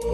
The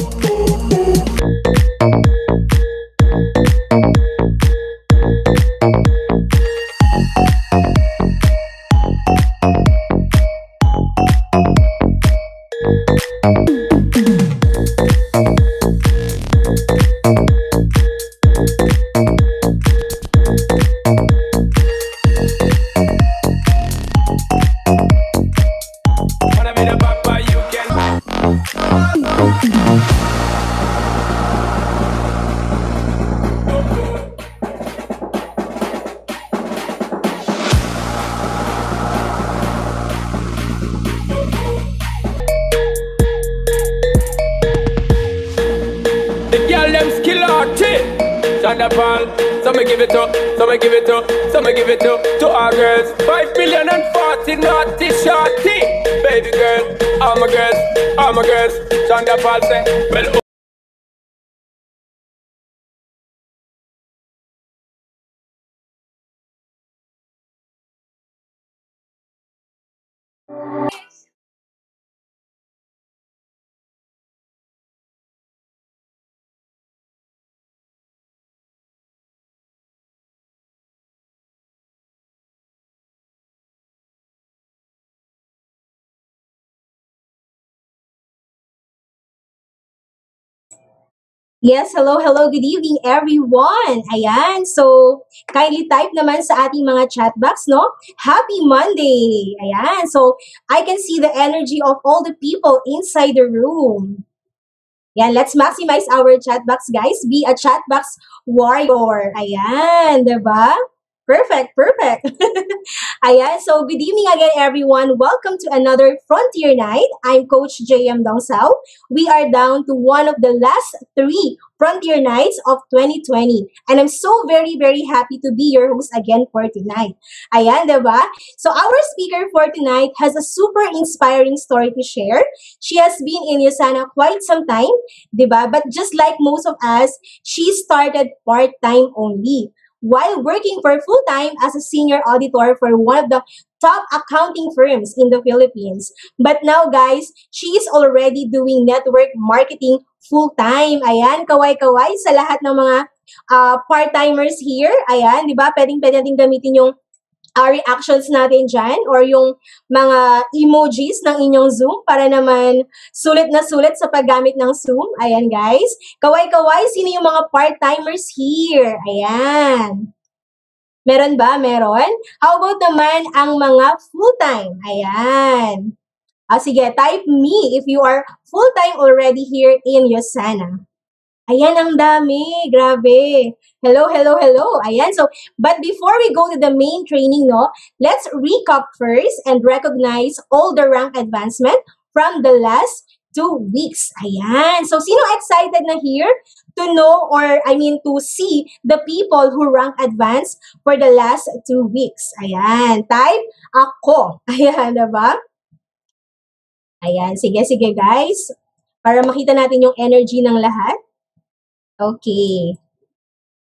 girl them skill artist. Thunderball. Some give it up, some give it up, some give it up to our girls. 5 million and 40 naughty shorty. Baby girl, all my girls, all my girls. Thunderball say, well. Yes, hello, hello, good evening everyone. Ayan, so kindly type naman sa ating mga chat box, no? Happy Monday. Ayan, so I can see the energy of all the people inside the room. Yeah, let's maximize our chat box, guys. Be a chat box warrior. Ayan, diba? Perfect, perfect. Ayan, so good evening again, everyone. Welcome to another Frontier Night. I'm Coach JM Dongsao. We are down to one of the last three Frontier Nights of 2020. And I'm so very, very happy to be your host again for tonight. Ayan, diba? So our speaker for tonight has a super inspiring story to share. She has been in Yusana quite some time, diba? But just like most of us, she started part-time only while working for full-time as a senior auditor for one of the top accounting firms in the Philippines. But now, guys, she is already doing network marketing full-time. Ayan, kaway-kaway sa lahat ng mga part-timers here. Ayan, di ba? Pwedeng-pwede natin gamitin yung reactions natin dyan or yung mga emojis ng inyong Zoom para naman sulit na sulit sa paggamit ng Zoom. Ayan, guys. Kaway-kaway, sino yung mga part-timers here? Ayan. Meron ba? Meron? How about naman ang mga full-time? Ayan. Sige, type me if you are full-time already here in Yosana. Ayan, ang dami. Grabe. Hello, hello, hello. Ayan. So, but before we go to the main training, no, let's recap first and recognize all the rank advancement from the last 2 weeks. Ayan. So, sino excited na here to know or, to see the people who rank advanced for the last 2 weeks? Ayan. Type ako. Ayan, diba? Ayan. Sige, sige, guys. Para makita natin yung energy ng lahat. Okay.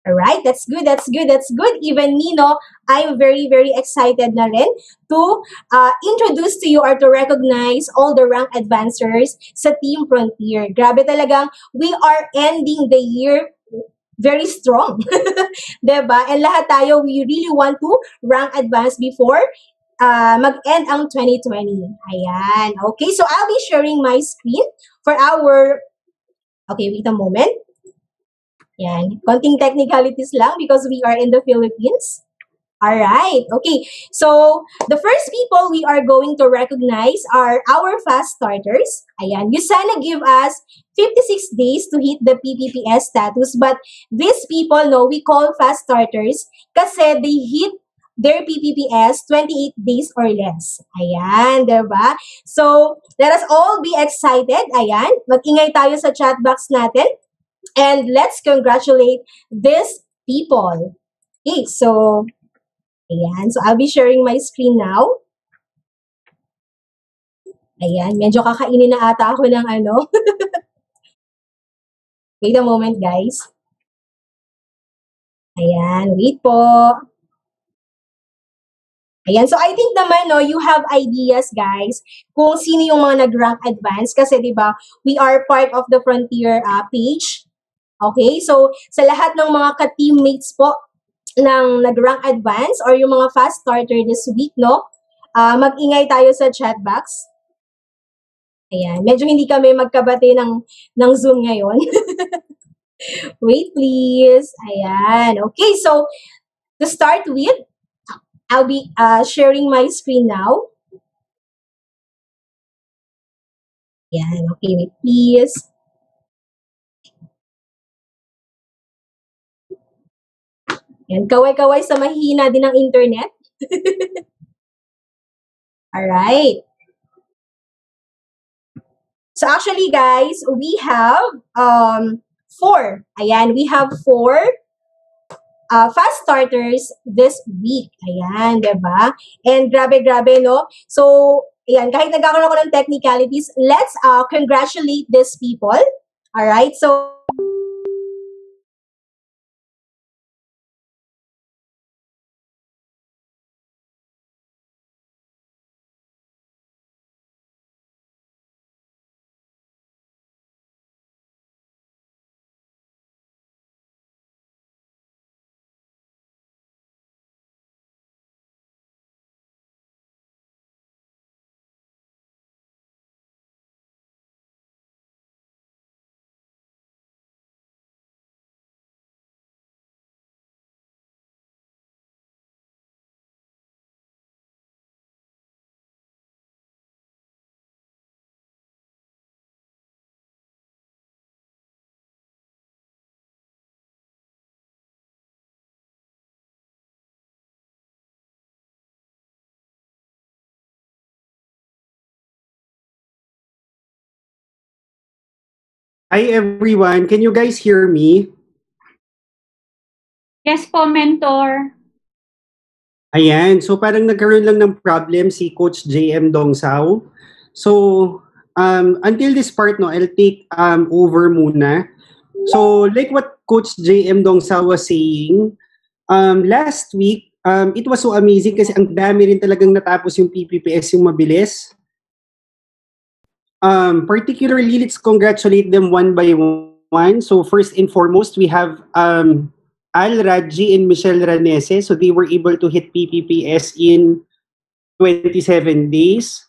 All right, that's good, that's good, that's good. Even me, no, I'm very, very excited na rin to introduce to you or to recognize all the rank advancers sa Team Frontier. Grabe talagang, we are ending the year very strong. Diba? And lahat tayo, we really want to rank advance before mag-end ang 2020. Ayan. Okay, so I'll be sharing my screen for our... Okay, wait a moment. Yan. Konting technicalities lang because we are in the Philippines. All right. Okay. So, the first people we are going to recognize are our fast starters. Ayan. Yusana give us 56 days to hit the PPPS status. But these people, no, we call fast starters kasi they hit their PPPS 28 days or less. Ayan, diba? So, let us all be excited. Ayan. Mag-ingay tayo sa chat box natin. And let's congratulate these people. Okay, so, ayan. So, I'll be sharing my screen now. Ayan, medyo kakainin na ata ako ng ano. Wait a moment, guys. Ayan, wait po. Ayan. So, I think naman, no, you have ideas, guys, kung sino yung mga nag-rank advance. Kasi, di ba, we are part of the Frontier page. Okay? So, sa lahat ng mga ka-teammates po ng nag-rank advance or yung mga fast starter this week, no, mag-ingay tayo sa chat box. Ayan. Medyo hindi kami magkabati ng Zoom ngayon. Wait, please. Ayan. Okay, so to start with, I'll be sharing my screen now. Ayan. Okay, wait, please. Ayan. Kaway-kaway sa mahihina din ng internet. Alright. So actually, guys, we have 4. Ayan, we have 4 fast starters this week. Ayan, diba? And grabe, no? So, ayan, kahit nagkakaroon ako ng technicalities, let's congratulate these people. Alright, so, Hi everyone, can you guys hear me? Yes po, mentor. Ayan, so parang nagkaroon lang ng problem si Coach JM Dongsao. So, until this part, no, I'll take over muna. So, like what Coach JM Dongsao was saying, last week, it was so amazing kasi ang dami rin talagang natapos yung PPPS yung mabilis. Particularly, let's congratulate them one by one. So, first and foremost, we have Al Raji and Michelle Ranese. So they were able to hit PPPS in 27 days.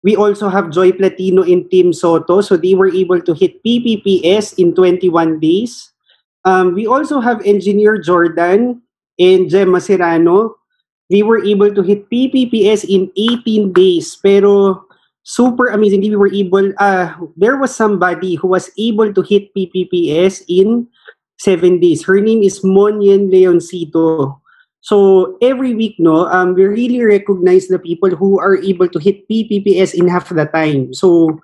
We also have Joy Platino and Tim Soto. So they were able to hit PPPS in 21 days. We also have Engineer Jordan and Gemma Serrano. They were able to hit PPPS in 18 days. Pero super amazing. We were able, there was somebody who was able to hit PPPS in 7 days. Her name is Monyen Leoncito. So every week, no, we really recognize the people who are able to hit PPPS in half the time. So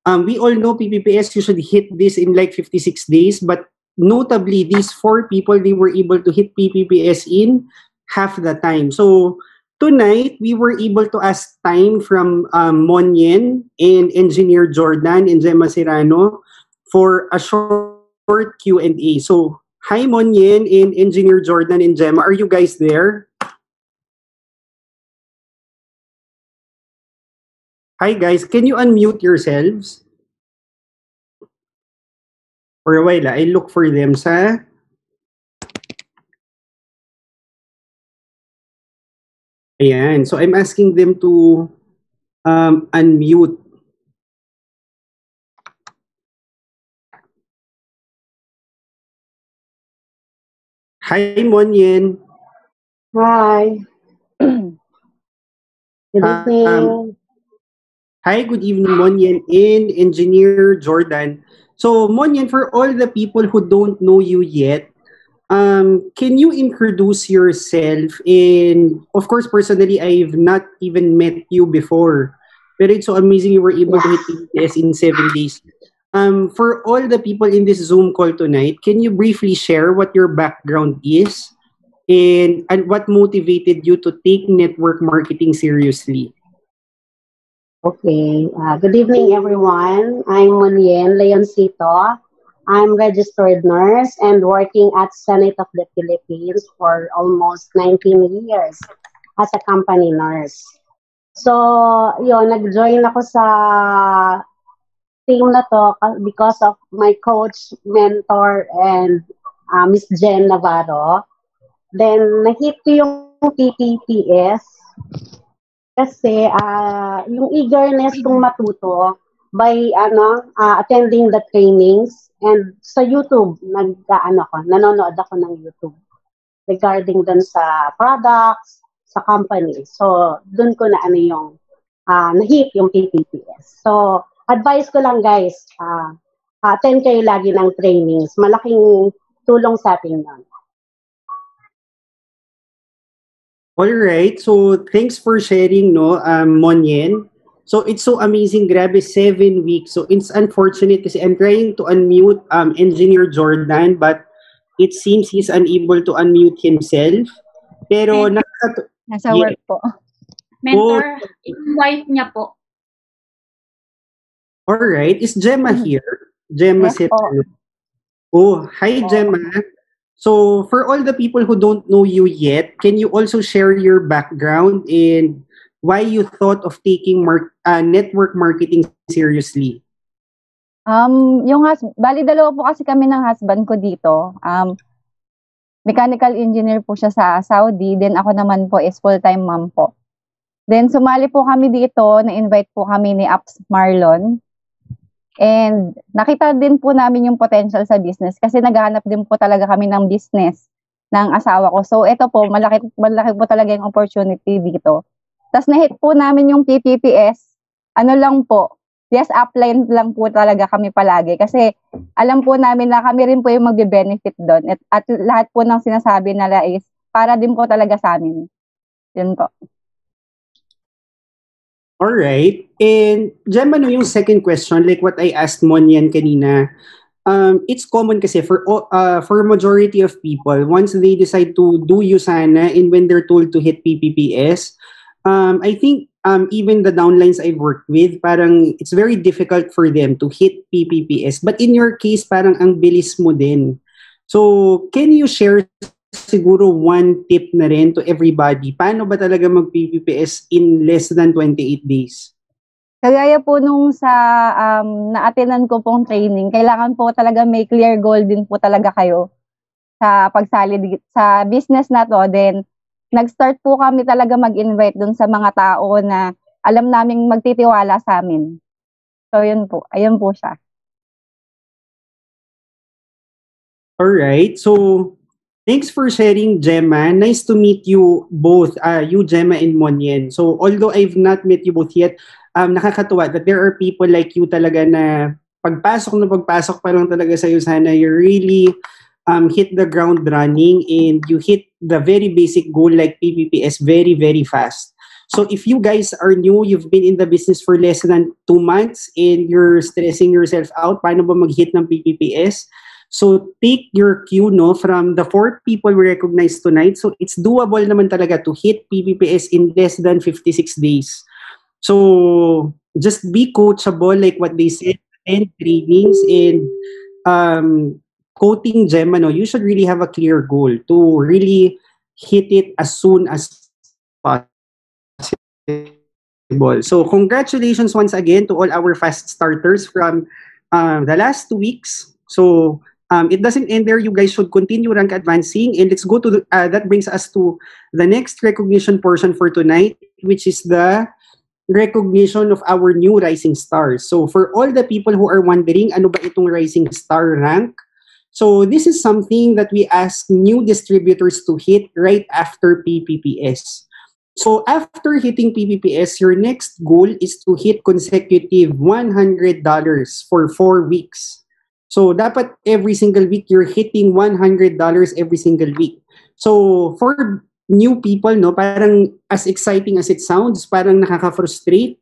we all know PPPS usually hit this in like 56 days, but notably these 4 people, they were able to hit PPPS in half the time. So tonight, we were able to ask time from Monyen and Engineer Jordan and Gemma Serrano for a short Q&A. So, hi Monyen and Engineer Jordan and Gemma. Are you guys there? Hi guys, can you unmute yourselves? For a while, I look for them sa... Ayan. So, I'm asking them to unmute. Hi, Monyen. Hi. Good evening. Hi, good evening, Monyen and Engineer Jordan. So, Monyen, for all the people who don't know you yet, can you introduce yourself? And of course, personally, I've not even met you before. But it's so amazing you were able to hit PPS in 7 days. For all the people in this Zoom call tonight, can you briefly share what your background is and what motivated you to take network marketing seriously? Okay. Good evening, everyone. I'm Monyen Leoncito. I'm registered nurse and working at Senate of the Philippines for almost 19 years. as a company nurse. So, yun, nag-join ako sa team na to because of my coach, mentor, and Miss Jen Navarro. Then, nahit ko yung PPPS kasi yung eagerness kong matuto by attending the trainings and sa YouTube, nanonood ako ng YouTube regarding dun sa products, sa company. So, dun ko na nahit yung PPPS. So, advice ko lang guys, attend kayo lagi ng trainings. Malaking tulong sa atin yun. Alright, so thanks for sharing, no, Monyen. So it's so amazing, grabe, 7 weeks. So it's unfortunate kasi I'm trying to unmute Engineer Jordan, but it seems he's unable to unmute himself. Pero Nasa work po. Mentor, yung wife niya po. Alright, is Gemma here? Gemma Yes po. Oh, hi Gemma. So for all the people who don't know you yet, can you also share your background and why you thought of taking network marketing seriously? Bali dalawa po kasi kami ng husband ko dito. Mechanical engineer po siya sa Saudi, then ako naman po is full-time mom po. Then sumali po kami dito, na-invite po kami ni Apps Marlon. And nakita din po namin yung potential sa business kasi naghahanap din po talaga kami ng business ng asawa ko. So ito po, malaki po talaga yung opportunity dito. Tapos na-hit po namin yung PPPS. Yes, upline lang po talaga kami palagi kasi alam po namin na kami rin po yung magbe-benefit doon. At lahat po ng sinasabi nila is para din po talaga sa amin. Yun po. Alright. And Gemma, yung second question, like what I asked Monyan kanina, it's common kasi for majority of people, once they decide to do USANA and when they're told to hit PPPS, I think even the downlines I've worked with, parang it's very difficult for them to hit PPPS. But in your case, parang ang bilis mo din. So, can you share siguro one tip na rin to everybody? Paano ba talaga mag-PPPS in less than 28 days? Kagaya po nung sa na-attendan ko pong training, kailangan po talaga may clear goal din po talaga kayo sa pagsali sa business na to. Then, nag-start po kami talaga mag-invite dun sa mga tao na alam naming magtitiwala sa amin. So, yun po. Ayun po siya. Alright. So, thanks for sharing, Gemma. Nice to meet you both, you, Gemma, and Monyen. So, although I've not met you both yet, nakakatuwa that there are people like you talaga na pagpasok pa lang talaga sa'yo, sana you really hit the ground running and you hit the very basic goal like PPPS very, very fast. So if you guys are new, you've been in the business for less than 2 months and you're stressing yourself out, paano ba mag-hit ng PPPS? So take your cue from the 4 people we recognize tonight. So it's doable naman talaga to hit PPPS in less than 56 days. So just be coachable like what they said, and trainings and quoting Gemma, you should really have a clear goal to really hit it as soon as possible. So congratulations once again to all our fast starters from the last 2 weeks. So it doesn't end there. You guys should continue rank advancing. And let's go to that brings us to the next recognition portion for tonight, which is the recognition of our new rising stars. So for all the people who are wondering, ano ba itong rising star rank? So this is something that we ask new distributors to hit right after PPPS. So after hitting PPPS, your next goal is to hit consecutive $100 for 4 weeks. So dapat every single week you're hitting $100 every single week. So for new people, parang as exciting as it sounds, parang nakaka-frustrate.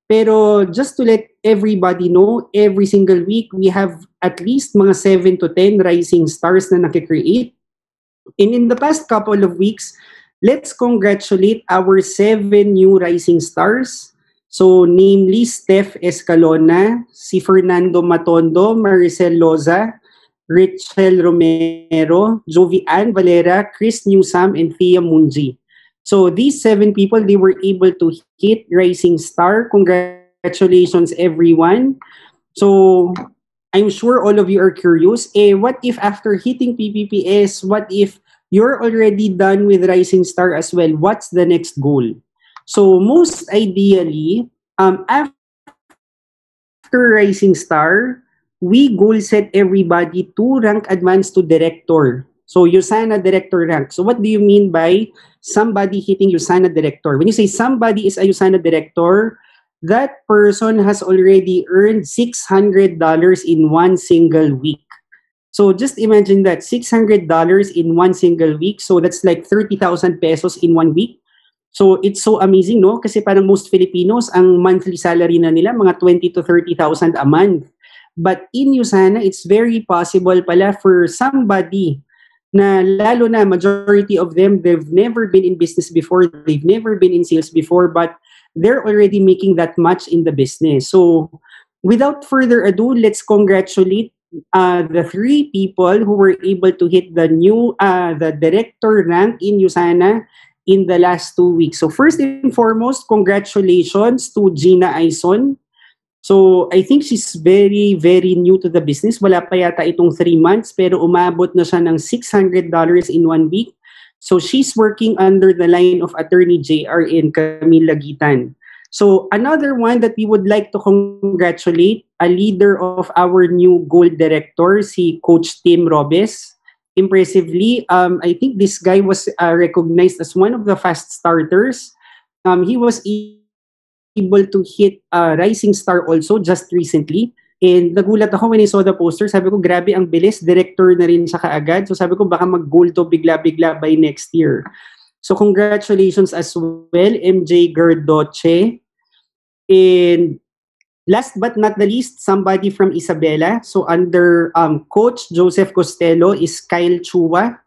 Pero just to let everybody know, every single week, we have at least mga 7 to 10 rising stars na nakikreate. And in the past couple of weeks, let's congratulate our 7 new rising stars. So, namely, Steph Escalona, si Fernando Matondo, Maricel Loza, Richel Romero, Jovian Valera, Chris Newsam, and Thea Munji. So these 7 people, they were able to hit Rising Star. Congratulations, everyone. So I'm sure all of you are curious, what if after hitting PPPS, what if you're already done with Rising Star as well? What's the next goal? So most ideally, after Rising Star, we goal set everybody to rank advance to director. So USANA director rank. So what do you mean by somebody hitting USANA director? When you say somebody is a USANA director, that person has already earned $600 in one single week. So just imagine that, $600 in one single week. So that's like 30,000 pesos in 1 week. So it's so amazing, no? Kasi parang most Filipinos, ang monthly salary na nila, mga 20 to 30,000 a month. But in USANA, it's very possible pala for somebody na lalo na majority of them, they've never been in business before, they've never been in sales before, but they're already making that much in the business. So without further ado, let's congratulate the 3 people who were able to hit the new the director rank in USANA in the last 2 weeks. So first and foremost, congratulations to Gina Aison. So I think she's very, very new to the business. Wala pa yata itong 3 months, pero umabot na siya ng $600 in 1 week. So she's working under the line of Attorney JR and Camille Lagitan. So another one that we would like to congratulate, a leader of our new gold director, si Coach Tim Robes. Impressively, I think this guy was recognized as one of the fast starters. He was able to hit Rising Star also just recently. And nagulat ako when I saw the poster. Sabi ko, grabe ang bilis. Director na rin siya kaagad. So sabi ko, baka mag-gold to bigla-bigla by next year. So congratulations as well, MJ Gardoche. And last but not the least, somebody from Isabela. So under Coach Joseph Costello is Kyle Chua.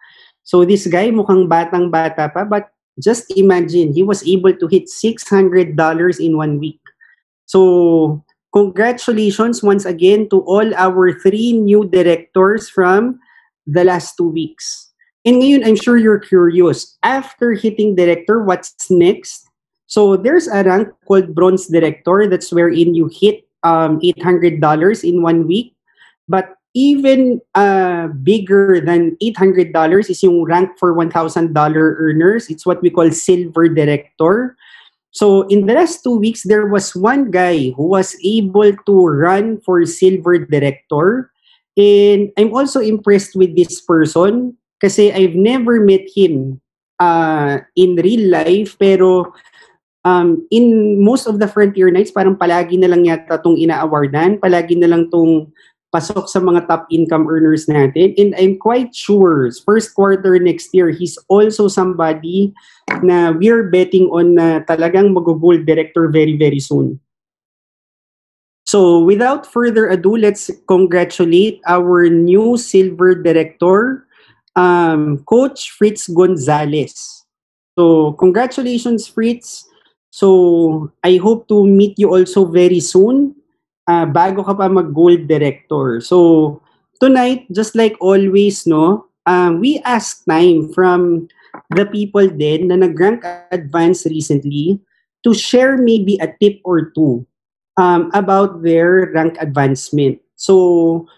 So this guy mukhang batang-bata pa, but just imagine, he was able to hit $600 in 1 week. So congratulations once again to all our 3 new directors from the last 2 weeks. And ngayon, I'm sure you're curious. After hitting director, what's next? So there's a rank called Bronze Director. That's wherein you hit $800 in 1 week. But even bigger than $800 is yung rank for $1,000 earners. It's what we call Silver Director. So in the last 2 weeks, there was one guy who was able to run for Silver Director. And I'm also impressed with this person kasi I've never met him in real life. Pero in most of the Frontier Nights, parang palagi na lang yata itong ina-awardan. Palagi na lang itong pasok sa mga top income earners natin. And I'm quite sure, first quarter next year, he's also somebody na we're betting on na talagang mag-gold director very, very soon. So without further ado, let's congratulate our new silver director, Coach Fritz Gonzalez. So congratulations, Fritz. So I hope to meet you also very soon. Bago ka pa mag-gold director. So, tonight, just like always, no, we asked time from the people din na nag-rank advance recently to share maybe a tip or two about their rank advancement. So,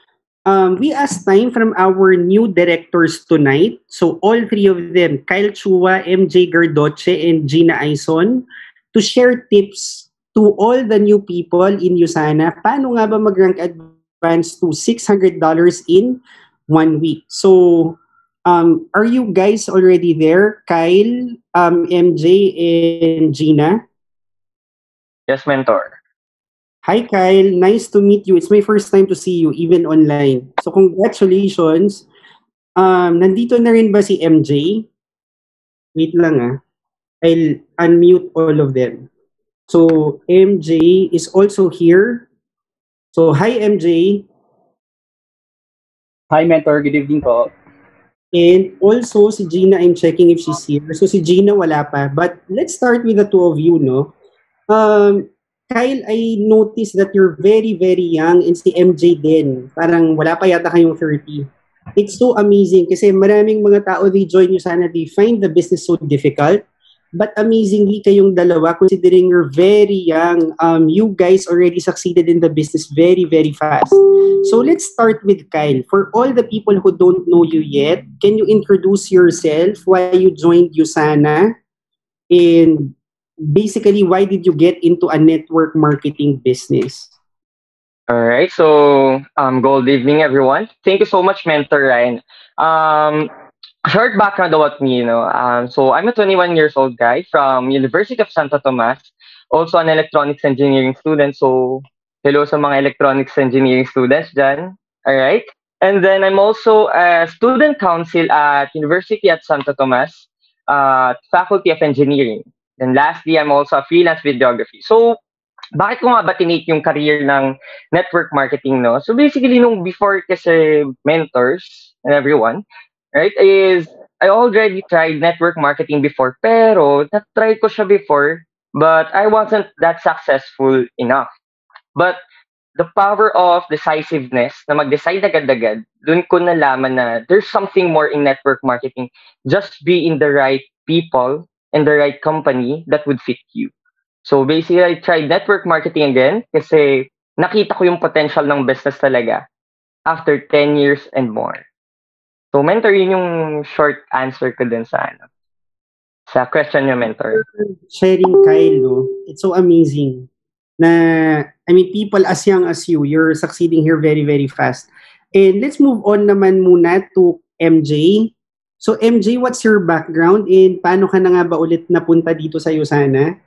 we asked time from our new directors tonight. So, all 3 of them, Kyle Chua, MJ Gardoche, and Gina Aison, to share tips to all the new people in USANA, paano nga ba mag-rank advance to $600 in 1 week? So, are you guys already there? Kyle, MJ, and Gina? Yes, mentor. Hi, Kyle. Nice to meet you. It's my first time to see you, even online. So, congratulations. Nandito na rin ba si MJ? Wait lang I'll unmute all of them. So, MJ is also here. So, hi, MJ. Hi, Mentor. Good evening po. And also, si Gina, I'm checking if she's here. So, si Gina wala pa. But let's start with the 2 of you, no? Kyle, I noticed that you're very, very young. And si MJ din. Parang wala pa yata kayong 30. It's so amazing kasi maraming mga tao, they join USANA, they find the business so difficult. But amazingly, kayong dalawa, considering you're very young, you guys already succeeded in the business very, very fast. So let's start with Kyle. For all the people who don't know you yet, can you introduce yourself, why you joined Usana, and basically, why did you get into a network marketing business? All right. So, good evening, everyone. Thank you so much, Mentor Ryan. Short background about me, so I'm a 21 years old guy from University of Santo Tomas, also an electronics engineering student. So, hello sa mga electronics engineering students dyan. All right. And then I'm also a student council at University at Santo Tomas, Faculty of Engineering. Then lastly, I'm also a freelance videography. So, bakit ko nga ba tinake yung career ng network marketing, no? So basically, nung before kasi mentors and everyone, right, is I already tried network marketing before, pero na-try ko siya before, but I wasn't that successful enough. But the power of decisiveness, na mag-decide agad-agad, dun ko nalaman na there's something more in network marketing. Just be in the right people and the right company that would fit you. So basically, I tried network marketing again kasi nakita ko yung potential ng business talaga after 10 years and more. So mentor, yun yung short answer ko dun sa question niyo, mentor. Sharing, Kyle, no? It's so amazing na, I mean, people as young as you, you're succeeding here very, very fast. And let's move on naman muna to MJ. So MJ, what's your background and paano ka na nga ba ulit napunta dito sa Usana?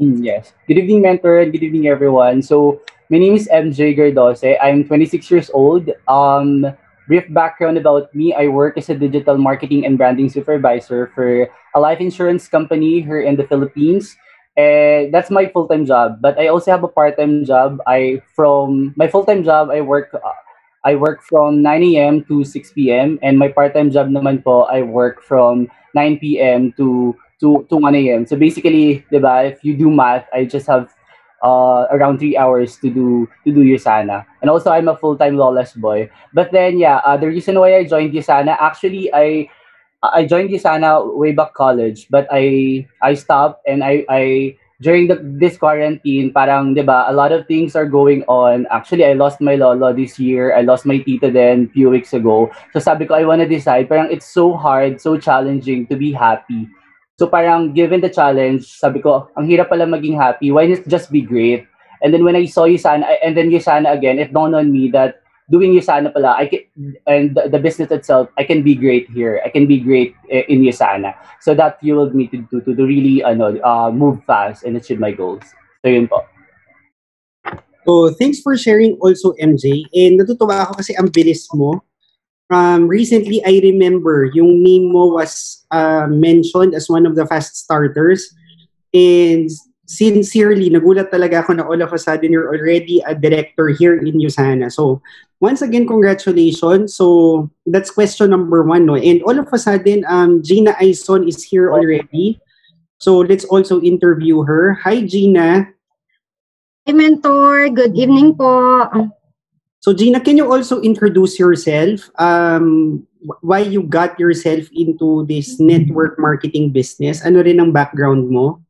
Yes. Good evening, mentor, and good evening, everyone. So, my name is MJ Gardose. I'm 26 years old. Brief background about me: I work as a digital marketing and branding supervisor for a life insurance company here in the Philippines. And that's my full-time job. But I also have a part-time job. From my full-time job, I work from 9 a.m. to 6 p.m. And my part-time job naman po, I work from 9 p.m. to 1 a.m. So basically, diba, if you do math, I just have around 3 hours to do Usana. And also, I'm a full-time lawless boy. But then, the reason why I joined Usana, actually, I joined Usana way back college, but I stopped, and I during this quarantine, parang, diba, a lot of things are going on. Actually, I lost my lolo this year. I lost my tita then few weeks ago. So sabi ko, I wanna decide. Parang it's so hard, so challenging to be happy. So parang given the challenge, sabi ko, ang hirap pala maging happy. Why not just be great? And then when I saw Usana, and then Usana again, it dawned on me that doing Usana pala, and the business itself, I can be great here. I can be great in Usana. So that fueled me to really move fast and achieve my goals. So yun po. So thanks for sharing also, MJ. And natutuwa ako kasi ang bilis mo. Recently, I remember yung name mo was mentioned as one of the fast starters. And sincerely, nagulat talaga ako na all of a sudden you're already a director here in Usana. So once again, congratulations. So that's question number 1. No? And all of a sudden, Gina Aison is here already. So let's also interview her. Hi, Gina. Hi, Mentor. Good evening po. So Gina, can you also introduce yourself? Why you got yourself into this network marketing business? Ano rin ang background mo?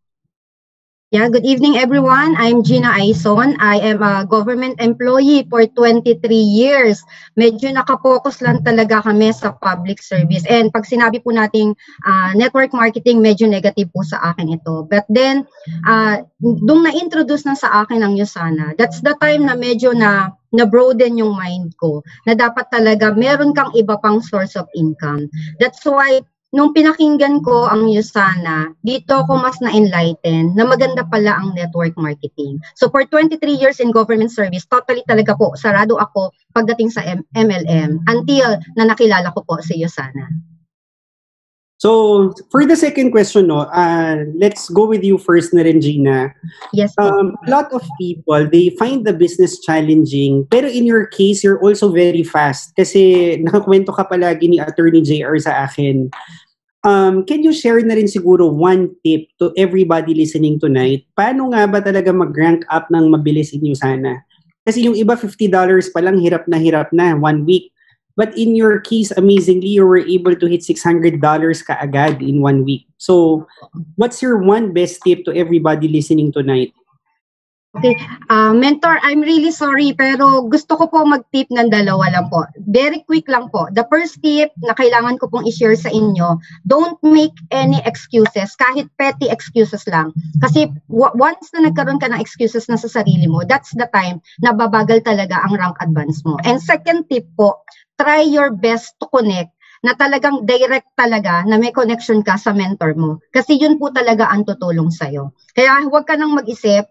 Yeah, good evening, everyone. I'm Gina Aison. I am a government employee for 23 years. Medyo nakapokus lang talaga kami sa public service. And pag sinabi po nating network marketing, medyo negative po sa akin ito. But then, nung na-introduce na sa akin ang Usana, that's the time na medyo na-broaden yung mind ko, na dapat talaga meron kang iba pang source of income. That's why, nung pinakinggan ko ang Usana, dito ako mas na-enlighten na maganda pala ang network marketing. So for 23 years in government service, totally talaga po, sarado ako pagdating sa MLM until na nakilala ko po si Usana. So for the second question, let's go with you first na rin, Gina. Yes. A lot of people, they find the business challenging, pero in your case, you're also very fast kasi nakakwento ka palagi ni Attorney JR sa akin. Can you share na rin siguro one tip to everybody listening tonight? Paano nga ba talaga mag-rank up ng mabilis in Usana? Kasi yung iba $50 pa lang, hirap na 1 week. But in your case, amazingly, you were able to hit $600 kaagad in 1 week. So, what's your one best tip to everybody listening tonight? Okay. Mentor, I'm really sorry pero gusto ko po mag-tip ng dalawa lang po. Very quick lang po. The first tip na kailangan ko pong i-share sa inyo, don't make any excuses, kahit petty excuses lang. Kasi once na nagkaroon ka ng excuses na sa sarili mo, that's the time na babagal talaga ang rank advance mo. And second tip po, try your best to connect na talagang direct talaga na may connection ka sa mentor mo. Kasi yun po talaga ang tutulong sa'yo. Kaya huwag ka nang mag-isip,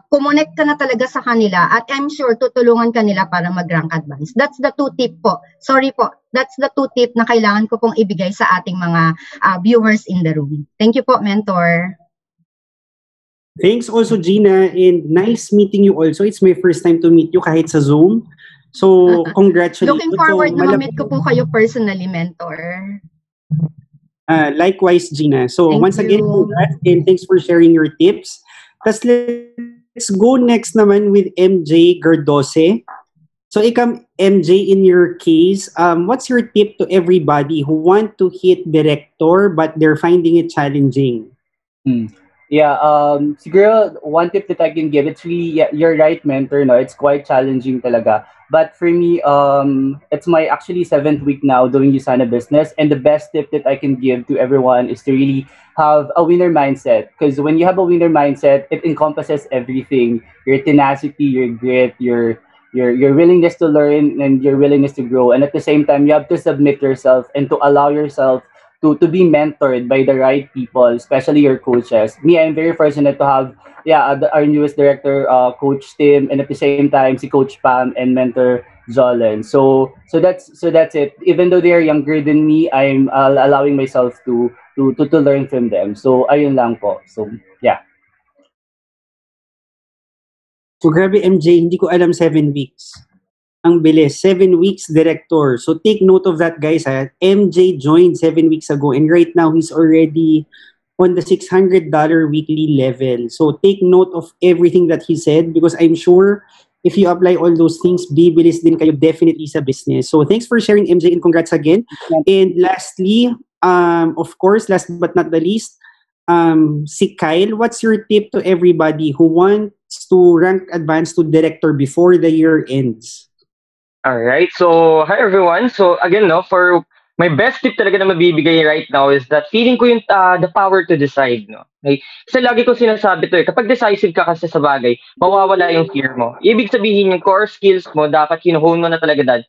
connect ka na talaga sa kanila at I'm sure tutulungan ka nila para mag-rank advance. That's the two tip po. Sorry po. That's the two tip na kailangan ko pong ibigay sa ating mga viewers in the room. Thank you po, mentor. Thanks also, Gina, and nice meeting you also. It's my first time to meet you kahit sa Zoom. So, congratulations. Looking forward na ma-meet ko po kayo personally, mentor. Likewise, Gina. So, Thank once again, you. congrats and thanks for sharing your tips. Tas let's go next naman with MJ Gardose. So, ikaw, MJ, in your case, what's your tip to everybody who want to hit director but they're finding it challenging? Yeah, siguro one tip that I can give, it's really, yeah, you're right, mentor, no, it's quite challenging talaga. But for me, it's my actually 7th week now doing Usana business, and the best tip that I can give to everyone is to really have a winner mindset. Because when you have a winner mindset, it encompasses everything: your tenacity, your grit, your willingness to learn, and your willingness to grow. And at the same time, you have to submit yourself and to allow yourself to be mentored by the right people, especially your coaches. Me, I'm very fortunate to have our newest director, Coach Tim, and at the same time si Coach Pam and mentor Jolen. So that's it. Even though they are younger than me, I'm allowing myself to learn from them. So ayun lang po. So yeah. So, grabe, MJ, hindi ko alam 7 weeks. Ang bilis. 7 weeks director. So take note of that, guys. MJ joined 7 weeks ago and right now he's already on the $600 weekly level. So take note of everything that he said because I'm sure if you apply all those things, bibilis din kayo definitely sa business. So thanks for sharing, MJ, and congrats again. And lastly, of course, last but not the least, si Kyle, what's your tip to everybody who wants to rank advance to director before the year ends? All right. So, hi everyone. So, again, no, for my best tip talaga na mabibigay right now is that feeling ko yung the power to decide, no. Okay? Kasi lagi ko sinasabi to kapag decisive ka kasi sa bagay, mawawala yung fear mo. Ibig sabihin yung core skills mo, dapat hone mo na talaga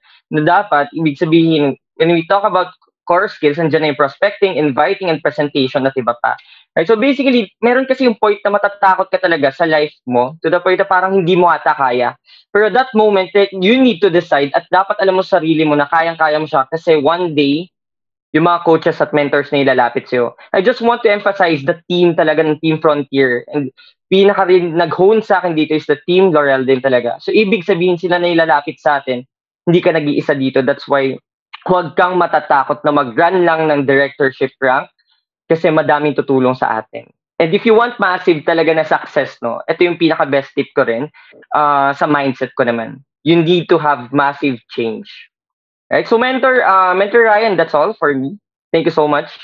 ibig sabihin, when we talk about core skills, andyan na yung prospecting, inviting, and presentation at iba pa. Right? So basically, meron kasi yung point na matatakot ka talaga sa life mo to the point na parang hindi mo ata kaya. Pero that moment, you need to decide at dapat alam mo sarili mo na kayang-kaya mo siya kasi one day, yung mga coaches at mentors na ilalapit sa'yo. I just want to emphasize the team talaga ng Team Frontier. And pinaka rin nag-hone sa akin dito is the Team Laurel din talaga. So ibig sabihin sila na ilalapit sa atin, hindi ka nag-iisa dito. That's why huwag kang matatakot na mag-run lang ng directorship rank kasi madaming tutulong sa atin. And if you want massive talaga na success, no, ito yung pinaka-best tip ko rin sa mindset ko naman. You need to have massive change. Right? So Mentor Ryan, that's all for me. Thank you so much.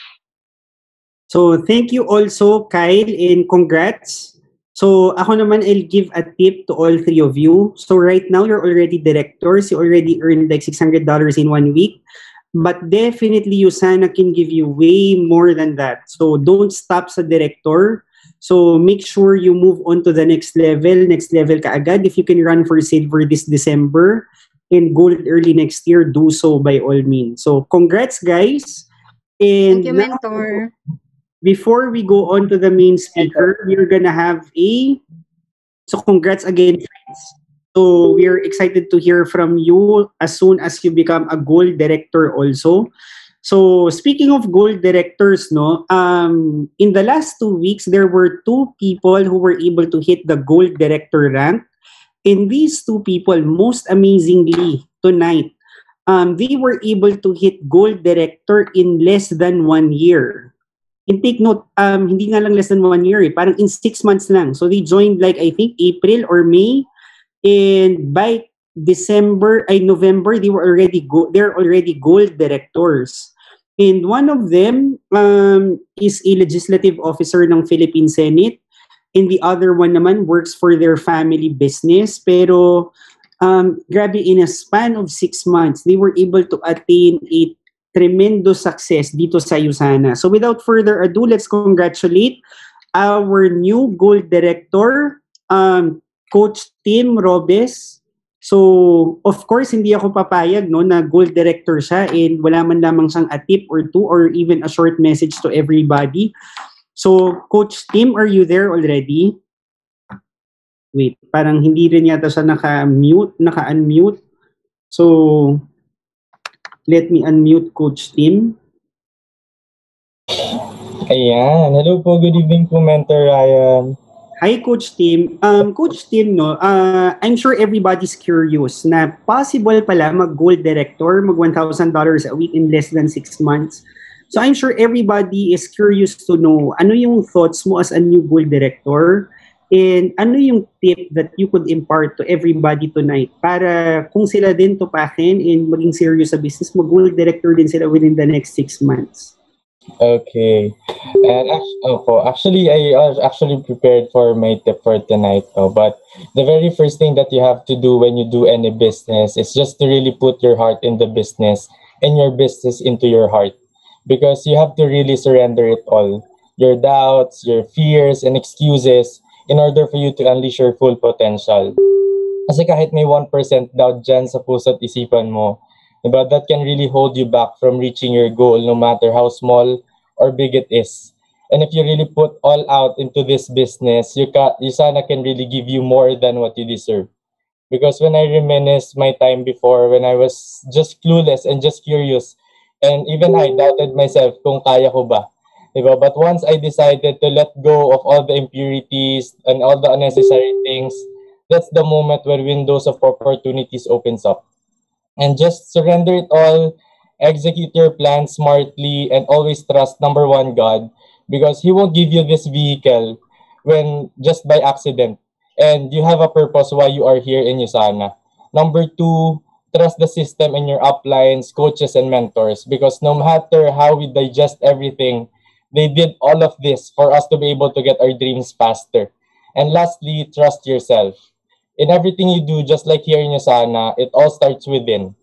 So thank you also, Kyle, and congrats. So ako naman, I'll give a tip to all three of you. So right now, you're already directors. You already earned like $600 in 1 week. But definitely, Usana can give you way more than that. So don't stop sa director. So make sure you move on to the next level ka agad. If you can run for silver this December and gold early next year, do so by all means. So congrats, guys. And Thank you, mentor. before we go on to the main speaker, we're gonna have so congrats again, friends. So we're excited to hear from you as soon as you become a gold director also. So speaking of gold directors, no, in the last 2 weeks, there were 2 people who were able to hit the gold director rank. And these 2 people, most amazingly, tonight, they were able to hit gold director in less than 1 year. And take note, hindi nga lang less than 1 year, parang in 6 months lang. So they joined like, I think, April or May. And by November, they're already gold directors. And one of them is a legislative officer ng Philippine Senate. And the other one naman works for their family business. Pero grabe, in a span of 6 months, they were able to attain a tremendous success dito sa USANA. So without further ado, let's congratulate our new gold director, Coach Tim Robes. So, of course, hindi ako papayag na gold director siya and wala man lamang siyang a tip or two or even a short message to everybody. So, Coach Tim, are you there already? Wait, parang hindi rin yata siya naka-unmute. So, let me unmute Coach Tim. Ayan. Hello po. Good evening po, Mentor Ryan. Hi, Coach Tim. Coach Tim, I'm sure everybody's curious na possible pala mag-gold director, mag $1,000 a week in less than 6 months. So I'm sure everybody is curious to know ano yung thoughts mo as a new gold director and ano yung tip that you could impart to everybody tonight para kung sila din tupakin and maging serious sa business, mag-gold director din sila within the next 6 months. Okay. And actually, I was actually prepared for my tip for tonight. But the very first thing that you have to do when you do any business is just to really put your heart in the business and your business into your heart. Because you have to really surrender it all. Your doubts, your fears, and excuses in order for you to unleash your full potential. Kasi kahit may 1% doubt dyan sa puso't isipan mo, but that can really hold you back from reaching your goal no matter how small or big it is. And if you really put all out into this business, USANA can really give you more than what you deserve. Because when I reminisce my time before, when I was just clueless and just curious, and even I doubted myself kung kaya ko ba. Diba? But once I decided to let go of all the impurities and all the unnecessary things, that's the moment where windows of opportunities opens up. And just surrender it all, execute your plan smartly, and always trust number one, God, because He won't give you this vehicle when just by accident. And you have a purpose why you are here in USANA. Number two, trust the system and your uplines, coaches, and mentors, because no matter how we digest everything, they did all of this for us to be able to get our dreams faster. And lastly, trust yourself. In everything you do, just like here in USANA, it all starts within.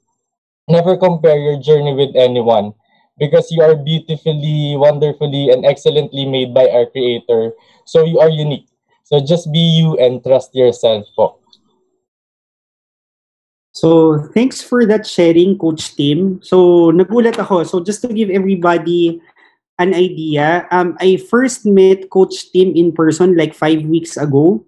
Never compare your journey with anyone because you are beautifully, wonderfully, and excellently made by our Creator. So you are unique. So just be you and trust yourself po. So, thanks for that sharing, Coach Tim. So, nagulat ako. So, just to give everybody an idea, I first met Coach Tim in person like 5 weeks ago.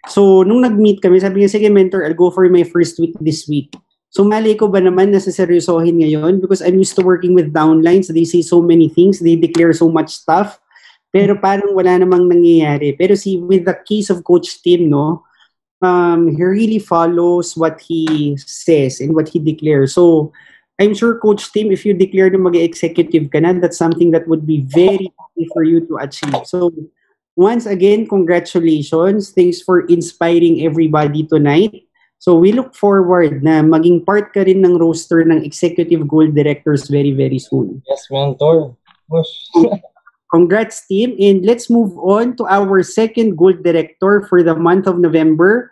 So, nung nag-meet kami, sabi niya, sige, mentor, I'll go for my first week this week. So, mali ko ba naman na saseryosohin ngayon? Because I'm used to working with downlines. They say so many things. They declare so much stuff. Pero parang wala namang nangyayari. Pero with the case of Coach Tim, he really follows what he says and what he declares. So, I'm sure, Coach Tim, if you declare na mag-executive ka na, that's something that would be very easy for you to achieve. So, once again, congratulations. Thanks for inspiring everybody tonight. So we look forward na maging part ka rin ng roster ng Executive Gold Directors very, very soon. Yes, mentor. Congrats, team. And let's move on to our second Gold Director for the month of November.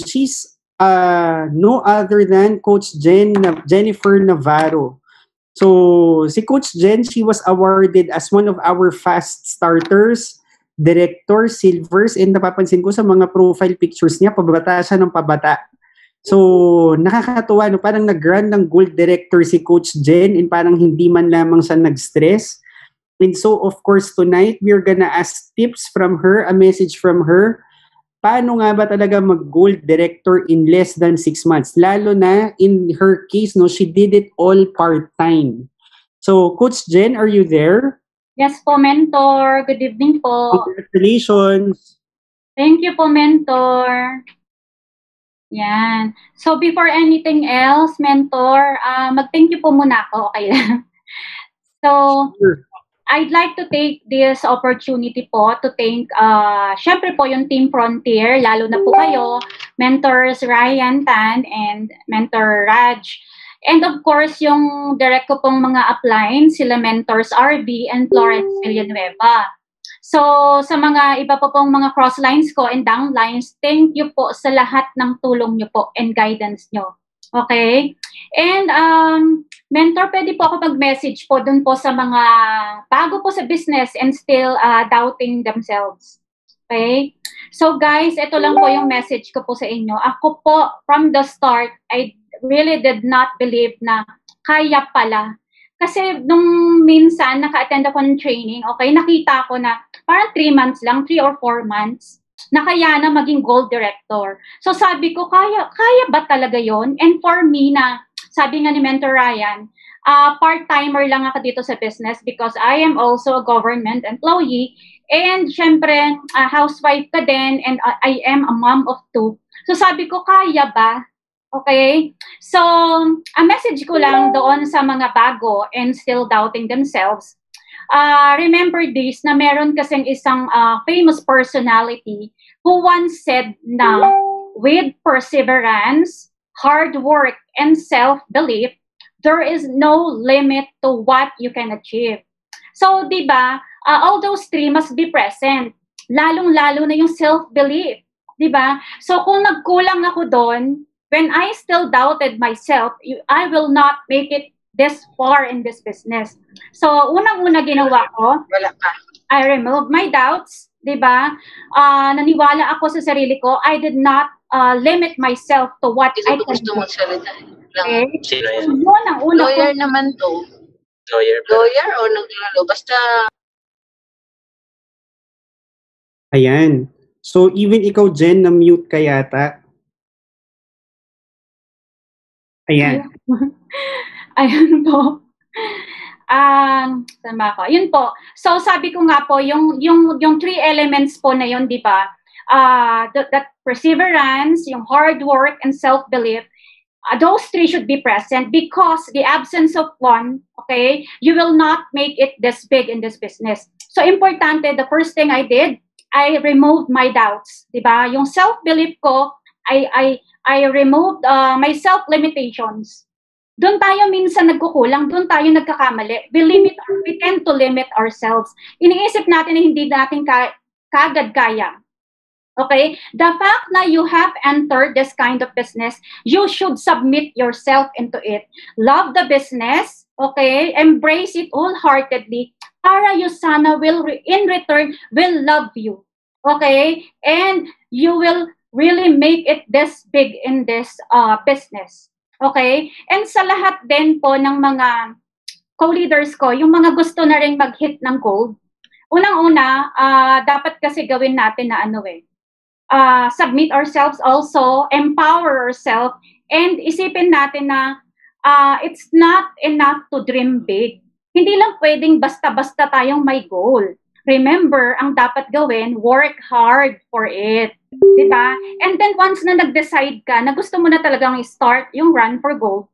She's no other than Coach Jennifer Navarro. So si Coach Jen, she was awarded as one of our fast starters, Director Silvers, and napapansin ko sa mga profile pictures niya, pabata siya ng pabata. So, nakakatuwa, parang nag-run ng Gold Director si Coach Jen and parang hindi man lamang siya nag-stress. And so, of course, tonight, we're gonna ask tips from her, a message from her. Paano nga ba talaga mag-Gold Director in less than 6 months? Lalo na, in her case, she did it all part-time. So, Coach Jen, are you there? Yes po, Mentor. Good evening po. Congratulations. Thank you po, Mentor. Yan. So, before anything else, Mentor, mag-thank you po muna ako. Okay. So, I'd like to take this opportunity po to thank, syempre po yung Team Frontier, lalo na po kayo, Mentors Ryan Tan and Mentor Raj. And of course, yung direct ko pong mga upline, sila Mentors RB and Florence Villanueva. So, sa mga iba po pong mga crosslines ko and downlines, thank you po sa lahat ng tulong nyo po and guidance nyo. Okay? And, mentor, pwede po ako mag-message po dun po sa mga bago po sa business and still doubting themselves. Okay? So, guys, ito lang po yung message ko po sa inyo. Ako po, from the start, I really did not believe na kaya pala. Kasi nung minsan, naka-attend ako ng training, okay, nakita ko na parang 3 months lang, 3 or 4 months, na kaya na maging gold director. So sabi ko, kaya ba talaga yon? And for me na, sabi nga ni Mentor Ryan, part-timer lang ako dito sa business because I am also a government employee. And syempre, housewife ka din, and I am a mom of 2. So sabi ko, kaya ba? Okay? So, a message ko lang doon sa mga bago and still doubting themselves. Remember this, na meron kasing isang famous personality who once said na with perseverance, hard work, and self-belief, there is no limit to what you can achieve. So, di ba, all those 3 must be present. Lalong-lalo na yung self-belief. Di ba? So, kung nagkulang ako doon, when I still doubted myself, I will not make it this far in this business. So, unang-una ginawa ko, I removed my doubts, di ba? Naniwala ako sa sarili ko. I did not limit myself to what I can do. Okay? Sino yan? Yun ang una Lawyer ko. naman to. Lawyer o naglalo? Basta Ayan. So, even ikaw, Jen, na-mute ka yata. Ayan. Ayun po. Saan ba ako? Yun po. So, sabi ko nga po, yung 3 elements po na yun, di ba? That perseverance, yung hard work, and self-belief, those 3 should be present because the absence of one, okay, you will not make it this big in this business. So, importante, the first thing I did, I removed my doubts, di ba? Yung self-belief ko, I removed my self-limitations. Doon tayo minsan nagkukulang, doon tayo nagkakamali. We tend to limit ourselves. Iniisip natin na hindi natin kagad kaya. Okay? The fact na you have entered this kind of business, you should submit yourself into it. Love the business, okay? Embrace it wholeheartedly para you sana in return will love you. Okay? And you will really make it this big in this business. Okay? And sa lahat din po ng mga co-leaders ko, yung mga gusto na rin mag-hit ng gold, unang-una, dapat kasi gawin natin na submit ourselves also, empower ourselves, and isipin natin na it's not enough to dream big. Hindi lang pwedeng basta-basta tayong may goal. Remember, ang dapat gawin, work hard for it. Diba? And then once na nag-decide ka na gusto mo na talagang start yung run for gold,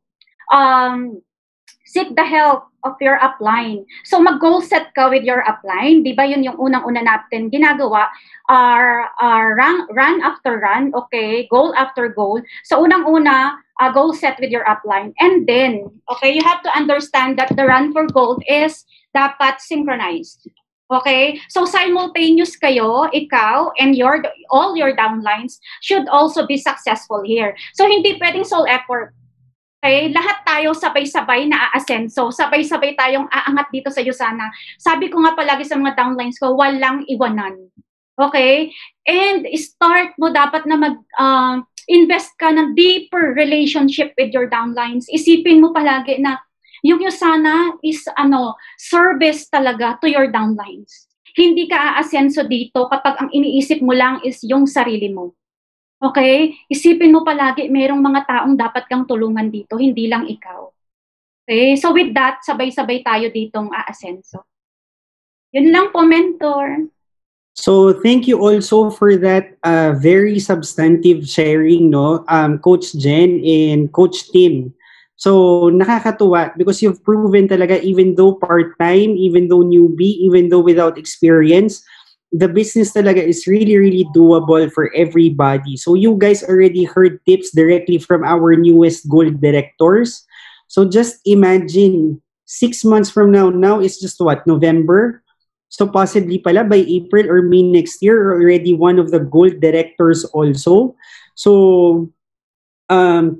seek the help of your upline. So mag-goal set ka with your upline. Diba yun yung unang-una natin ginagawa? Run after run, okay? Goal after goal. So unang-una, goal set with your upline. And then, okay, you have to understand that the run for gold is dapat synchronized. Okay? So simultaneous kayo, ikaw, and all your downlines should also be successful here. So hindi pwedeng sole effort. Okay? Lahat tayo sabay-sabay na aasenso. Sabay-sabay tayong aangat dito sa Usana. Sabi ko nga palagi sa mga downlines ko, walang iwanan. Okay? And start mo dapat na invest ka ng deeper relationship with your downlines. Isipin mo palagi na yung Usana is service talaga to your downlines. Hindi ka aasenso dito kapag ang iniisip mo lang is yung sarili mo. Okay? Isipin mo palagi merong mga taong dapat kang tulungan dito, hindi lang ikaw. Okay? So with that, sabay-sabay tayo ditong aasenso. Yun lang po, mentor. So thank you also for that very substantive sharing, no, Coach Jen and Coach Tim. So, nakakatuwa because you've proven talaga even though part-time, even though newbie, even though without experience, the business talaga is really, really doable for everybody. So, you guys already heard tips directly from our newest gold directors. So, just imagine, 6 months from now is just what, November? So, possibly pala by April or May next year, you're already one of the gold directors also. So,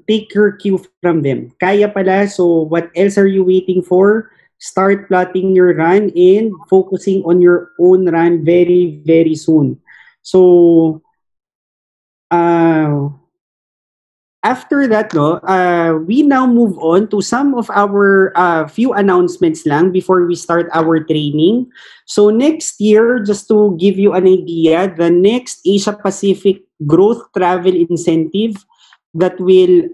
take your cue from them. Kaya pala, so what else are you waiting for? Start plotting your run and focusing on your own run very, very soon. So, after that, no, we now move on to some of our few announcements lang before we start our training. So next year, just to give you an idea, the next Asia Pacific Growth Travel Incentive that we're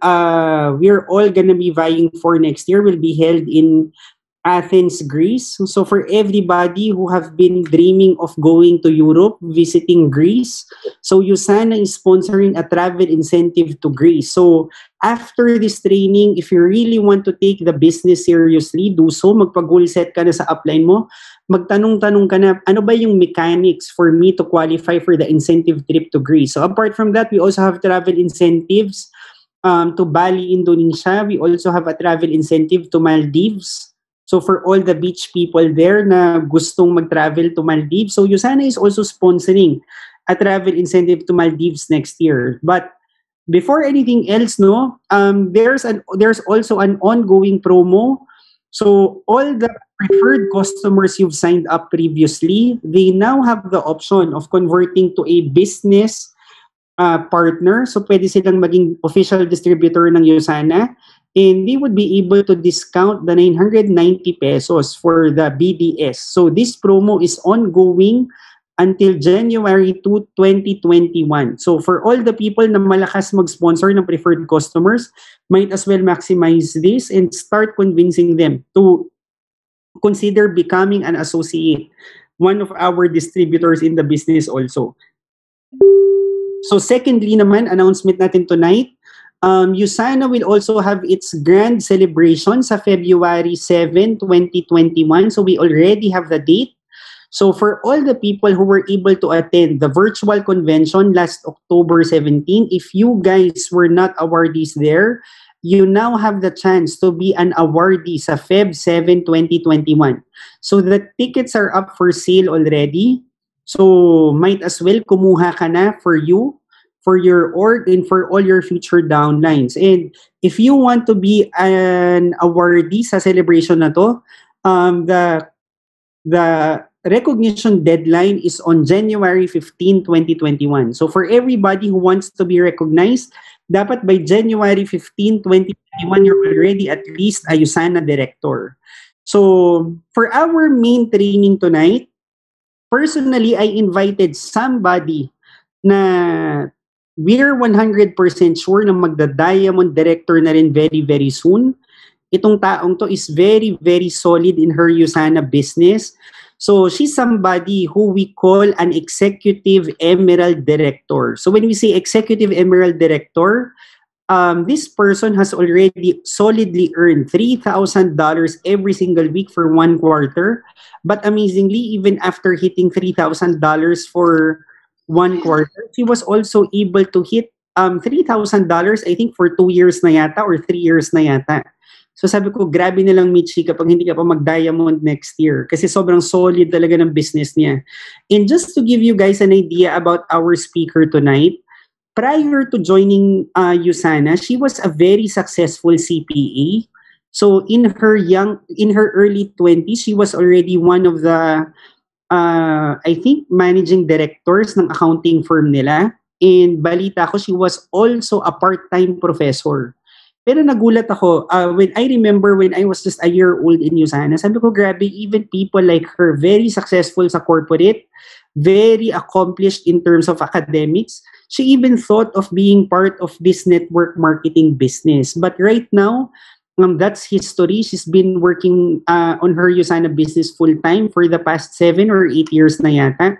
all gonna be vying for next year will be held in Athens, Greece. So for everybody who have been dreaming of going to Europe, visiting Greece, so USANA is sponsoring a travel incentive to Greece. So after this training, if you really want to take the business seriously, do so. Magpa-goal set ka na sa upline mo. Magtanong-tanong ka na, ano ba yung mechanics for me to qualify for the incentive trip to Greece? So apart from that, we also have travel incentives to Bali, Indonesia. We also have a travel incentive to Maldives. So for all the beach people there na gustong mag-travel to Maldives, so USANA is also sponsoring a travel incentive to Maldives next year. But before anything else, no, there's also an ongoing promo. So all the preferred customers you've signed up previously, they now have the option of converting to a business partner. So pwede silang maging official distributor ng USANA. And they would be able to discount the 990 pesos for the BDS. So this promo is ongoing until January 2, 2021. So for all the people na malakas mag-sponsor ng preferred customers, might as well maximize this and start convincing them to consider becoming an associate, one of our distributors in the business also. So secondly naman, announcement natin tonight, USANA will also have its grand celebration sa February 7, 2021. So we already have the date. So for all the people who were able to attend the virtual convention last October 17, if you guys were not awardees there, you now have the chance to be an awardee sa Feb 7, 2021. So the tickets are up for sale already. So might as well kumuha ka na for you, for your org, and for all your future downlines. And if you want to be an awardee sa celebration na to, the recognition deadline is on January 15, 2021. So for everybody who wants to be recognized, dapat by January 15, 2021, you're already at least a USANA director. So for our main training tonight, personally, I invited somebody na we're 100% sure na magda-diamond director na rin very, very soon. Itong taong to is very, very solid in her USANA business. So she's somebody who we call an executive emerald director. So when we say executive emerald director, this person has already solidly earned $3,000 every single week for 1 quarter. But amazingly, even after hitting $3,000 for 1 quarter, she was also able to hit $3,000, I think, for 2 years na yata or 3 years na yata. So sabi ko, grabe na lang, Michi, kapag hindi ka pa mag-diamond next year. Kasi sobrang solid talaga ng business niya. And just to give you guys an idea about our speaker tonight, prior to joining USANA, she was a very successful CPA. So in her early 20s, she was already one of the I think managing directors ng accounting firm nila. And balita ko, she was also a part-time professor. Pero nagulat ako, when I remember when I was just a year old in USANA, sabi ko, grabe, even people like her, very successful sa corporate, very accomplished in terms of academics, she even thought of being part of this network marketing business. But right now, that's history. She's been working on her USANA business full-time for the past 7 or 8 years na yata.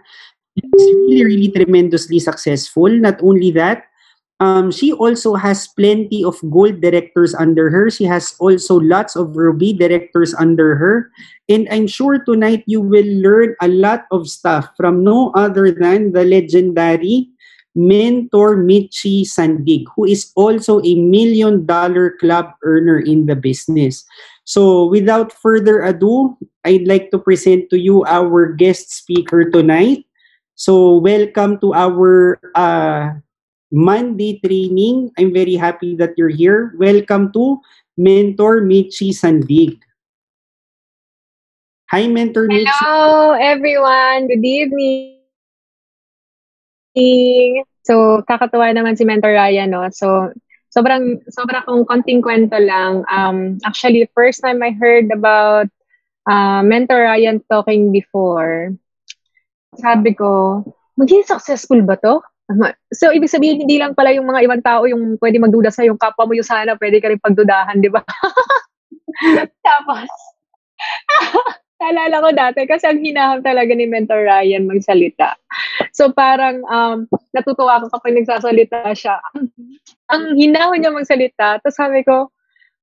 It's really, really tremendously successful. Not only that, She also has plenty of gold directors under her. She has also lots of ruby directors under her. And I'm sure tonight you will learn a lot of stuff from no other than the legendary mentor Michi Sandig, who is also a $1 million club earner in the business. So without further ado, I'd like to present to you our guest speaker tonight. So welcome to our Monday training. I'm very happy that you're here. Welcome to Mentor Michi Sandig. Hi, Mentor Michi. Hello, everyone. Good evening. So, kakatuwa naman si Mentor Ryan, no? So, sobrang kung konting kwento lang. Actually, first time I heard about Mentor Ryan talking before, sabi ko, magiging successful ba to? So, ibig sabihin, hindi lang pala yung mga ibang tao yung pwede magduda sa yung kapwa mo yung sana, pwede ka rin pagdudahan, di ba? Tapos, naalala ko dati kasi ang hinahang talaga ni Mentor Ryan magsalita. So parang natutuwa ako kapag nagsasalita siya. Ang hinahang niya magsalita. Tapos sabi ko,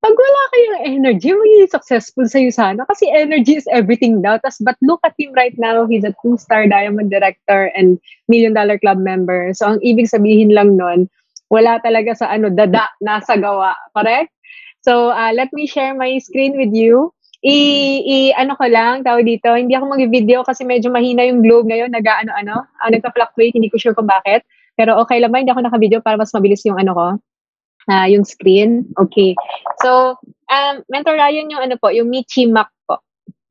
pag wala kayong energy, magiging successful sa'yo sana. Kasi energy is everything daw. But look at him right now. He's a 2-star Diamond Director and $1 Million Club member. So ang ibig sabihin lang nun, wala talaga sa dada, nasa gawa. Correct? So let me share my screen with you. Ano ko lang, tawag dito, hindi ako mag-video kasi medyo mahina yung globe ngayon, nagka-fluctuate, hindi ko sure kung bakit. Pero okay lang ba, hindi ako naka-video para mas mabilis yung yung screen. Okay. So, Mentor Ryan yung yung Michi Mac po.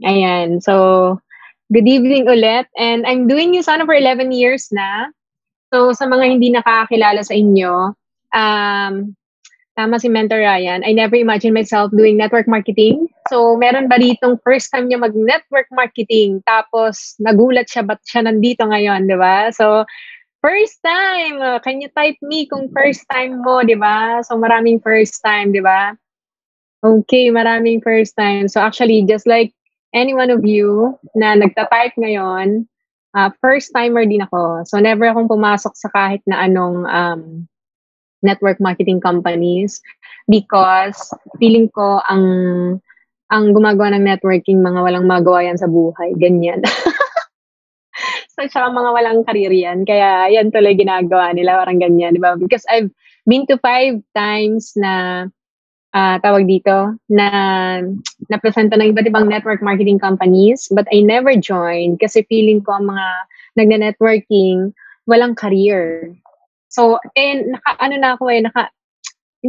Ayan. So, good evening ulit. And I'm doing yung sana for 11 years na. So, sa mga hindi nakakakilala sa inyo, tama si Mentor Ryan, I never imagined myself doing network marketing. So, meron ba ditong first time niya mag-network marketing? Tapos, nagulat siya, ba't siya nandito ngayon, di ba? So, first time! Can you type me kung first time mo, di ba? So, maraming first time, di ba? Okay, maraming first time. So, actually, just like any one of you na nagta-type ngayon, first timer din ako. So, never akong pumasok sa kahit na anong network marketing companies because feeling ko ang gumagawa ng networking mga walang magawa yan sa buhay, ganyan. So, tsaka mga walang karir yan. Kaya yan tuloy ginagawa nila, parang ganyan, di ba? Because I've been to 5 times na tawag dito, na napresenta ng iba't ibang network marketing companies, but I never joined kasi feeling ko ang mga nagne-networking walang career. So, hindi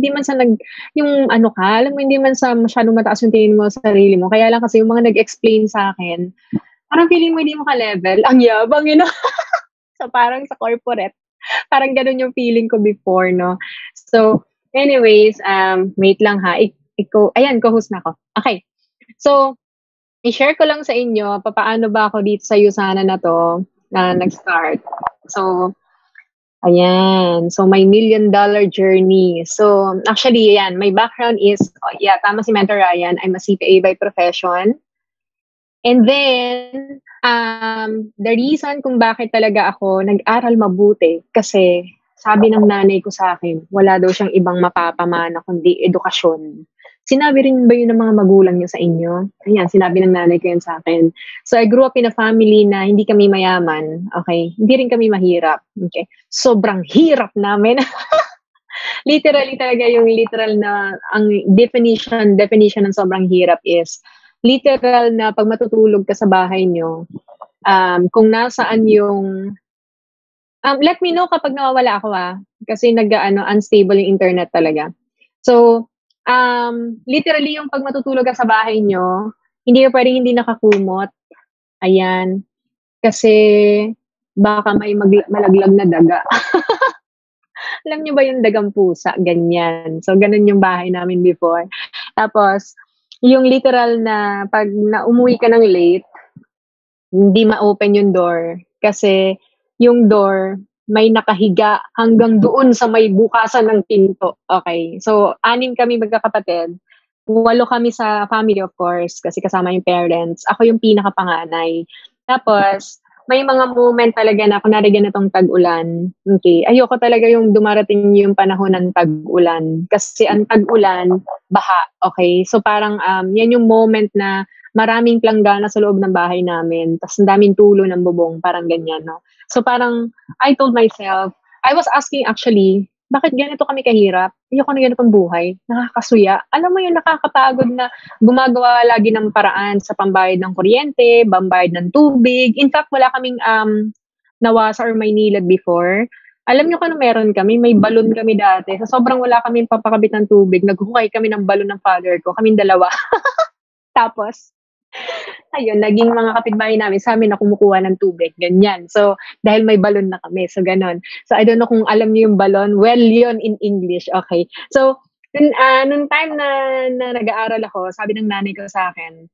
man sa hindi man sa masyadong mataas yung tingin mo sa sarili mo. Kaya lang kasi yung mga nag-explain sa akin, parang feeling mo hindi mo ka-level. Ang yabang, So, parang sa corporate. Parang ganun yung feeling ko before, no? So, anyways, wait lang ha. Co-host na ako. Okay. So, i-share ko lang sa inyo, paano ba ako dito sa USANA na to na nag-start. So, ayan. So, my $1 million journey. So, actually, ayan, my background is, tama si Mentor Ryan, I'm a CPA by profession. And then, the reason kung bakit talaga ako nag-aral mabuti, kasi sabi ng nanay ko sa akin, wala daw siyang ibang mapapamana kundi edukasyon. Sinabi rin ba yun ng mga magulang niyo sa inyo? Ayan, sinabi ng nanay ko yun sa akin. So, I grew up in a family na hindi kami mayaman. Okay? Hindi rin kami mahirap. Okay? Sobrang hirap namin. Literally talaga yung literal na, ang definition ng sobrang hirap is, literal na pag matutulog ka sa bahay nyo, kung nasaan yung, let me know kapag nawawala ako kasi unstable yung internet talaga. So, literally yung pag matutulog ka sa bahay nyo, hindi ka pwedeng hindi nakakumot. Ayan. Kasi baka may malaglag na daga. Alam nyo ba yung dagang pusa? Ganyan. So, ganun yung bahay namin before. Tapos, yung literal na pag umuwi ka ng late, hindi ma-open yung door. Kasi yung door, may nakahiga hanggang doon sa may bukasan ng pinto. Okay. So, 6 kami magkakapatid. 8 kami sa family, of course, kasi kasama yung parents. Ako yung pinakapanganay. Tapos, may mga moment talaga na kunwari ganitong tag-ulan, okay, ayoko talaga yung dumarating yung panahon ng tag-ulan. Kasi ang tag-ulan, baha, okay? So parang yan yung moment na maraming planggana sa loob ng bahay namin, tapos ang daming tulo ng bubong, parang ganyan, no? So parang, I told myself, I was asking actually, bakit ganito kami kahirap? Ayoko na ganitong buhay. Nakakasuya. Alam mo yung nakakapagod na gumagawa lagi ng paraan sa pambayad ng kuryente, pambayad ng tubig. In fact, wala kaming Nawasa or Maynilad before. Alam niyo kung ano meron kami? May balon kami dati. Sa sobrang wala kaming papakabit ng tubig, naghukay kami ng balon ng father ko. Kaming dalawa. Tapos, ayun, naging mga kapitbahay namin sa amin na kumukuha ng tubig, ganyan. So, dahil may balon na kami, so ganon. So, I don't know kung alam niyo yung balon. Well, yun in English, okay. So, nung time na nag-aaral ako, sabi ng nanay ko sa akin,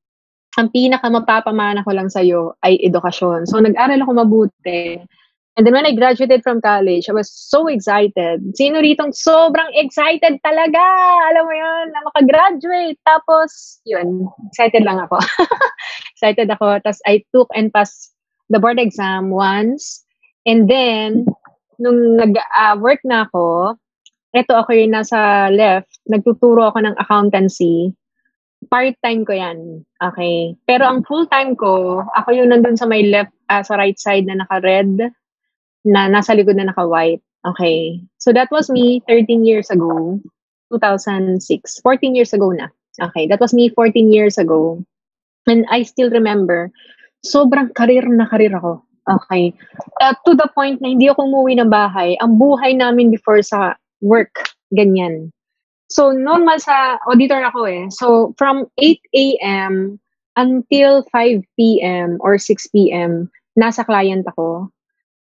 ang pinaka mapapamana ko lang sa'yo ay edukasyon. So, nag-aral ako mabuti. And then when I graduated from college, I was so excited. Sino ritong sobrang excited talaga? Alam mo yun, na makagraduate. Tapos, yun, excited lang ako. Excited ako. Tapos I took and passed the board exam once. And then, nung nag-work na ako, eto ako yung nasa left, nagtuturo ako ng accountancy. Part-time ko yan. Okay. Pero ang full-time ko, ako yung nandun sa may left, sa right side na naka-red, na nasa likod na naka-white. Okay. So that was me 13 years ago, 2006. 14 years ago na. Okay. That was me 14 years ago. And I still remember, sobrang karir na karir ako. Okay. To the point na hindi ako umuwi ng bahay. Ang buhay namin before sa work, ganyan. So, normal sa auditor ako eh. So, from 8 a.m. until 5 p.m. or 6 p.m., nasa client ako.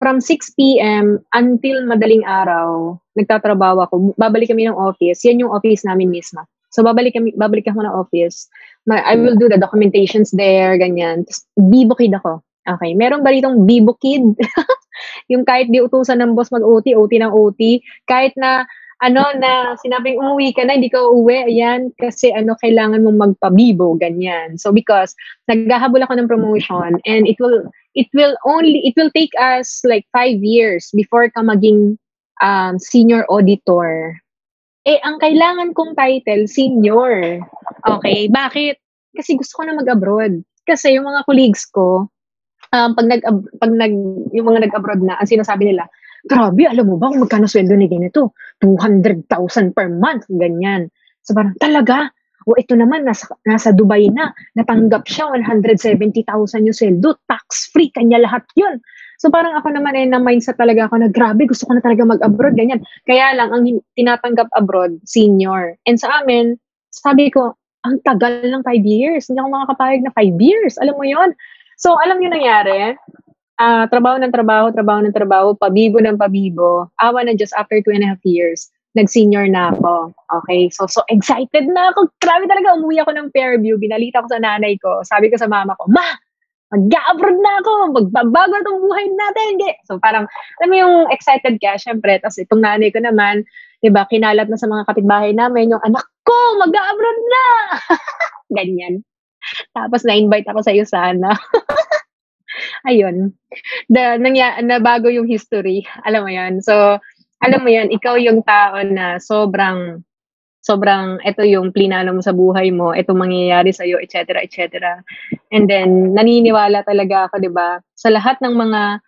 From 6 p.m. until madaling araw, nagtatrabaho ako. Babalik kami ng office. Yan yung office namin mismo. So, babalik ako ng office. I will do the documentations there, ganyan. Tapos, bibo kid ako. Okay. Meron ba ditong bibo kid? Yung kahit di utusan ng boss mag-OT, OT ng OT. Kahit na, na sinabing umuwi ka na, hindi ka uuwi. Ayan. Kasi, kailangan mong magpabibo, ganyan. So, because, naghahabol ako ng promotion and it will take us like 5 years before ka maging senior auditor. Ang kailangan kong title, senior. Okay, bakit? Kasi gusto ko na mag-abroad. Kasi yung mga colleagues ko, yung mga nag-abroad na, ang sinasabi nila, grabe, alam mo ba kung magkano sweldo ni ganito? 200,000 per month, ganyan. So parang, talaga? O ito naman, nasa Dubai na, natanggap siya, 170,000 yung sweldo, tax-free, kanya lahat yun. So parang ako naman na mindset talaga ako na grabe, gusto ko na talaga mag-abroad, ganyan. Kaya lang, ang tinatanggap abroad, senior. And sa amin, sabi ko, ang tagal ng 5 years. Hindi ako makakapayag na 5 years. Alam mo yon. So alam niyo nangyari, trabaho ng trabaho, pabibo ng pabibo, awa na just after 2.5 years, nag-senior na ako. Okay? So excited na ako. Grabe talaga, umuwi ako ng Fairview. Binalita ko sa nanay ko. Sabi ko sa mama ko, Ma, mag-abroad na ako. Magbabago na itong buhay natin. So parang, alam mo yung excited ka, syempre. Tapos itong nanay ko naman, diba, kinalat na sa mga kapitbahay namin, yung anak ko, mag-abroad na! Ganyan. Tapos na-invite ako sa iyo sana. Ayun. Nabago yung history. Alam mo yan. So, alam mo yan, ikaw yung tao na sobrang, ito yung plinano mo sa buhay mo, ito mangyayari sa'yo, etc., etc. And then, naniniwala talaga ako, di ba, sa lahat ng mga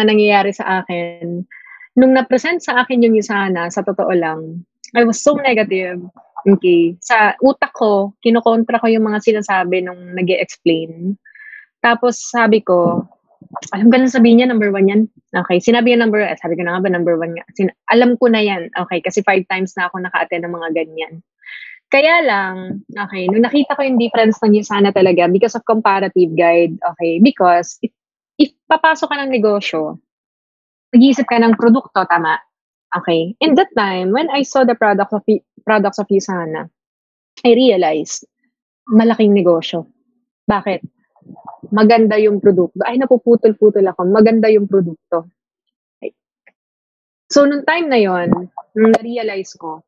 nangyayari sa akin. Nung na-present sa akin yung Usana, sa totoo lang, I was so negative. Okay. Sa utak ko, kinukontra ko yung mga sinasabi nung nag-e-explain. Tapos, sabi ko, alam ko na sabihin niya, number 1 yan. Okay, sinabi niya sabi ko na nga ba, number 1 nga. Alam ko na yan. Okay, kasi 5 times na ako naka-attend ng mga ganyan. Kaya lang, okay, nung nakita ko yung difference ng Usana talaga, because of comparative guide, okay, because if papasok ka ng negosyo, nag-iisip ka ng produkto, tama? Okay, and that time, when I saw the products of Usana, I realized, malaking negosyo. Bakit? Maganda yung produkto. Ay, napuputol-putol ako. Maganda yung produkto. Okay. So, nung time na yon, nung na-realize ko,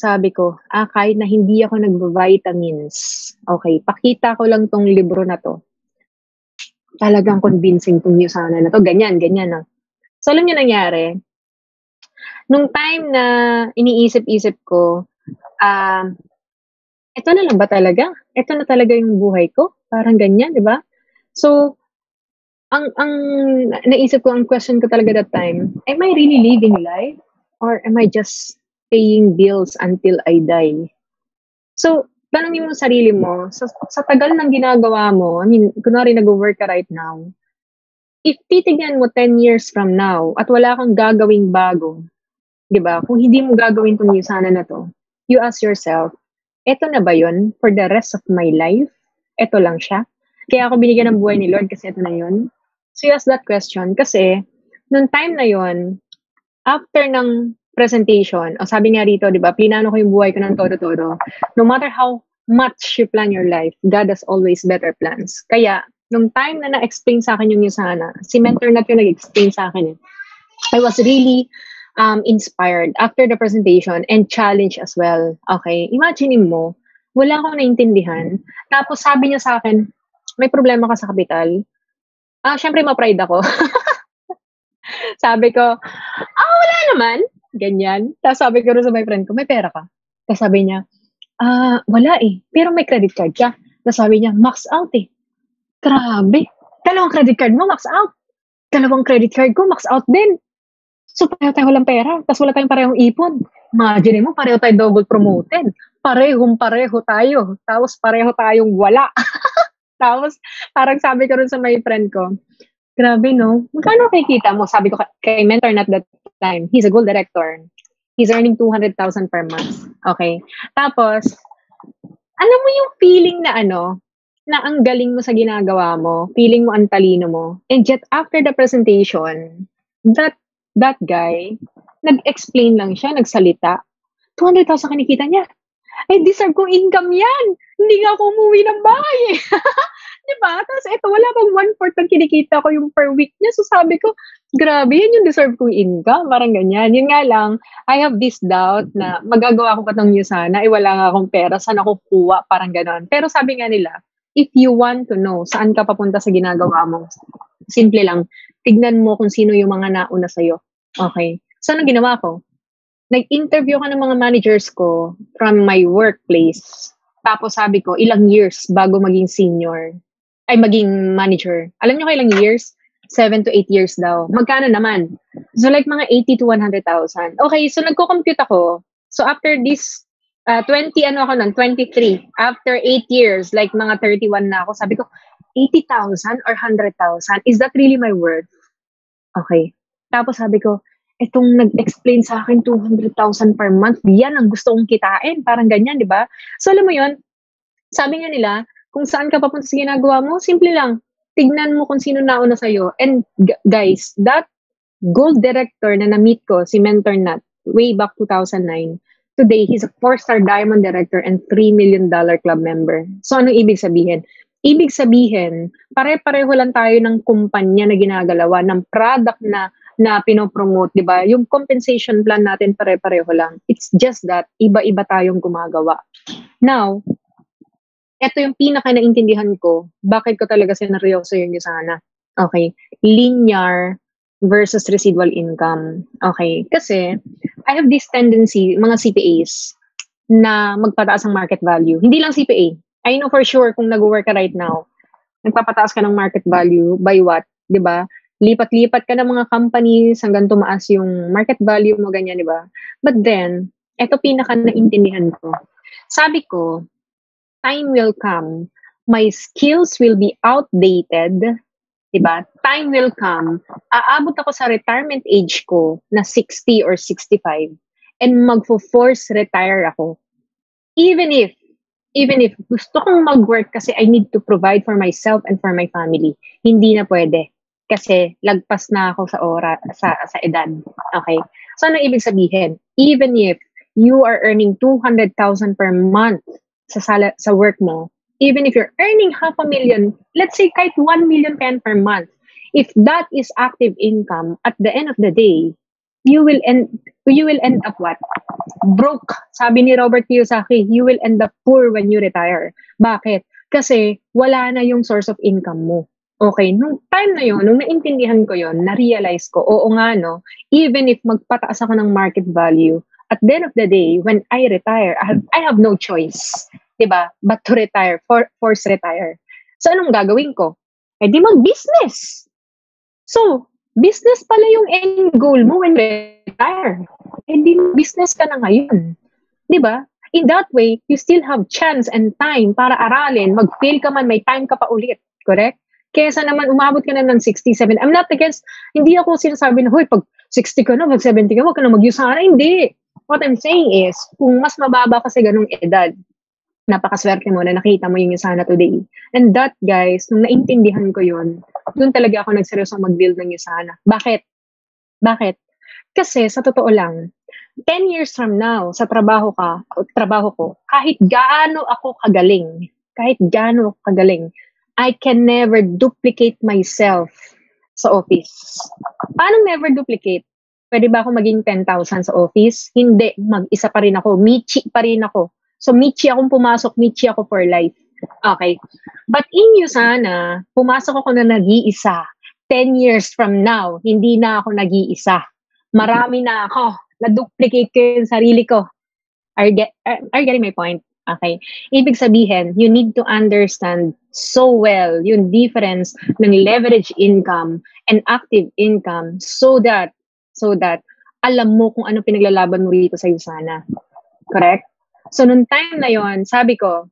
sabi ko, kahit na hindi ako nag-vitamins, okay, pakita ko lang tong libro na to. talagang convincing tong news sana na to, ganyan na. So, alam niyo nangyari, nung time na iniisip-isip ko, ito na lang ba talaga? Ito na talaga yung buhay ko? Parang ganyan, di ba? So, ang naisip ko, ang question ko talaga that time, am I really living life? Or am I just paying bills until I die? So, tanongin mo sarili mo, sa tagal ng ginagawa mo, I mean, kunwari nag-work ka right now, if titignan mo 10 years from now at wala kang gagawing bago, di ba? Kung hindi mo gagawin itong sana na to, you ask yourself, eto na ba yun for the rest of my life? Eto lang siya? Kaya ako binigyan ng buhay ni Lord kasi eto na yun? So you ask that question kasi nung time na yun, after ng presentation, o sabi nga rito, di ba, plinano ko yung buhay ko ng todo-todo. No matter how much you plan your life, God has always better plans. Kaya, nung time na na-explain sa akin yung sana, si mentor na yung nag-explain sa akin, I was really inspired after the presentation and challenged as well. Okay, imagine mo, wala akong naintindihan. Tapos sabi niya sa akin, may problema ka sa kapital. Syempre ma-pride ako. Sabi ko, wala naman. Ganyan. Tapos sabi ko rin sa my friend ko, may pera ka? Tapos sabi niya, wala eh. Pero may credit card ka. Tapos sabi niya, max out eh. Grabe. 2 credit card mo, max out. 2 credit card ko, max out din. So, pareho tayo walang pera. Tapos wala tayong parehong ipon. Imagine mo, pareho tayo double promoted. Pareho tayo. Tapos pareho tayong wala. Tapos, parang sabi ko rin sa my friend ko, grabe no, magkano kikita mo? Sabi ko kay mentor at that time, he's a gold director. He's earning 200,000 per month. Okay? Tapos, alam mo yung feeling na na ang galing mo sa ginagawa mo, feeling mo ang talino mo, and yet after the presentation, that guy, nag-explain lang siya, nagsalita, 200,000 kinikita niya. Ay, deserve kong income yan. Hindi nga ako umuwi ng bahay eh. Diba? Tapos ito, wala pang 1/4 ng kinikita ko yung per week niya. So sabi ko, grabe, yan yung deserve kong income. Parang ganyan. Yun nga lang, I have this doubt na magagawa ko pa itong news sana, wala nga akong pera, saan ako kuha, parang ganon. Pero sabi nga nila, if you want to know saan ka papunta sa ginagawa mo, simple lang, tignan mo kung sino yung mga nauna sa'yo. Okay? So anong ginawa ko? Nag-interview ka ng mga managers ko from my workplace. Tapos sabi ko, ilang years bago maging senior, ay maging manager. Alam nyo kailang years? 7 to 8 years daw. Magkano naman? So like mga 80 to 100,000. Okay, so nagko-compute ako. So after this, 23. After 8 years, like mga 31 na ako, sabi ko, 80,000 or 100,000? Is that really my worth? Okay. Tapos sabi ko, itong nag-explain sa akin 200,000 per month, yan ang gusto kong kitain. Parang ganyan, di ba? So alam mo yun, sabi nga nila, kung saan ka papunta sa ginagawa mo, simple lang, tignan mo kung sino nauna sa'yo. And guys, that gold director na na-meet ko, si Mentor Nat, way back 2009, today, he's a 4-star diamond director and $3 million club member. So anong ibig sabihin? Ibig sabihin, pare-pareho lang tayo ng kumpanya na ginagalawa, ng product na pinopromote, di ba? Yung compensation plan natin pare-pareho lang. It's just that, iba-iba tayong gumagawa. Now, ito yung pinaka-naintindihan ko, bakit ko talaga sineryoso yung sana. Okay? Linear versus residual income. Okay? Kasi, I have this tendency, mga CPAs, na magpataas ang market value. Hindi lang CPA. I know for sure kung nag-work ka right now, nagpapataas ka ng market value by what? Di ba? Lipat-lipat ka ng mga companies hanggang tumaas yung market value mo, ganyan, di ba? But then, eto pinaka-naintindihan ko. Sabi ko, time will come, my skills will be outdated, di ba? Time will come, aabot ako sa retirement age ko na 60 or 65 and magfo-force retire ako. Even if gusto kong mag-work kasi I need to provide for myself and for my family, hindi na pwede. Kasi lagpas na ako sa edad. Okay? So, ano ibig sabihin? Even if you are earning 200,000 per month sa work mo, even if you're earning 500,000, let's say kahit 1 million per month, if that is active income, at the end of the day, you will end up what? Broke. Sabi ni Robert Kiyosaki, you will end up poor when you retire. Bakit? Kasi wala na yung source of income mo. Okay, nung time na yun, nung naintindihan ko yun, na-realize ko, oo nga no, even if magpataas ako ng market value, at the end of the day, when I retire, I have no choice, diba? But to retire, force retire. So anong gagawin ko? Eh di mag-business. So, business pala yung end goal mo when retire. Eh di business ka na ngayon. Diba? In that way, you still have chance and time para aralin. Mag-fail ka man, may time ka pa ulit. Correct? Kesa naman, umabot ka na ng 67. I'm not against, hindi ako sinasabi na, hoy, pag 60 ka na, mag 70 ka, wag ka na mag-usara. Hindi. What I'm saying is, kung mas mababa kasi ganung edad, napakaswerte mo na nakita mo yung Usana today. And that, guys, nung naintindihan ko yun, doon talaga ako nagseryoso mag-build ng Usana. Bakit? Kasi, sa totoo lang, 10 years from now, sa trabaho ko, kahit gaano ako kagaling, I can never duplicate myself sa office. Paano never duplicate? Pwede ba ako maging 10,000 sa office? Hindi. Mag-isa pa rin ako. Michi pa rin ako. So, Michi akong pumasok. Michi ako for life. Okay. But in Usana, pumasok ako na nag-iisa. 10 years from now, hindi na ako nag-iisa. Marami na ako. Na-duplicate ko yung sarili ko. Are you getting my point? Okay. Ibig sabihin, you need to understand so well yung difference ng leverage income and active income so that alam mo kung ano pinaglalaban mo rito sa Usana. Correct? So, nung time na yon, sabi ko,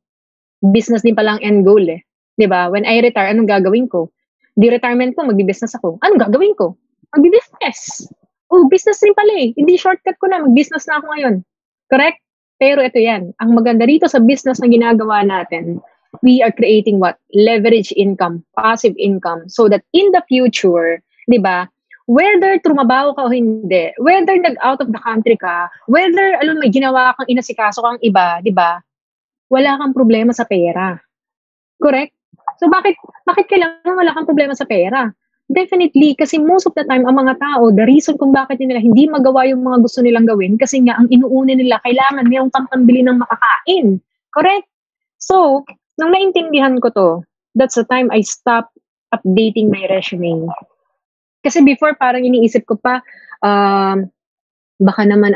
business din palang end goal eh. Diba? When I retire, anong gagawin ko? Di retirement ko, magbi-business ako. Anong gagawin ko? Magbi-business. Oh, business rin pala eh. Hindi shortcut ko na, mag-business na ako ngayon. Correct? Pero ito yan, ang maganda rito sa business na ginagawa natin, we are creating what? Leverage income, passive income, so that in the future, di ba, whether trumabaho ka o hindi, whether nag-out of the country ka, whether, may ginawa kang inasikaso kang iba, di ba, wala kang problema sa pera. Correct? So bakit kailangan wala kang problema sa pera? Definitely, kasi most of the time, ang mga tao, the reason kung bakit nila hindi magawa yung mga gusto nilang gawin, kasi nga, ang inuuna nila, kailangan mayroong kang pambili ng makakain. Correct? So, nung naintindihan ko to, that's the time I stopped updating my resume. Kasi before, parang iniisip ko pa, baka naman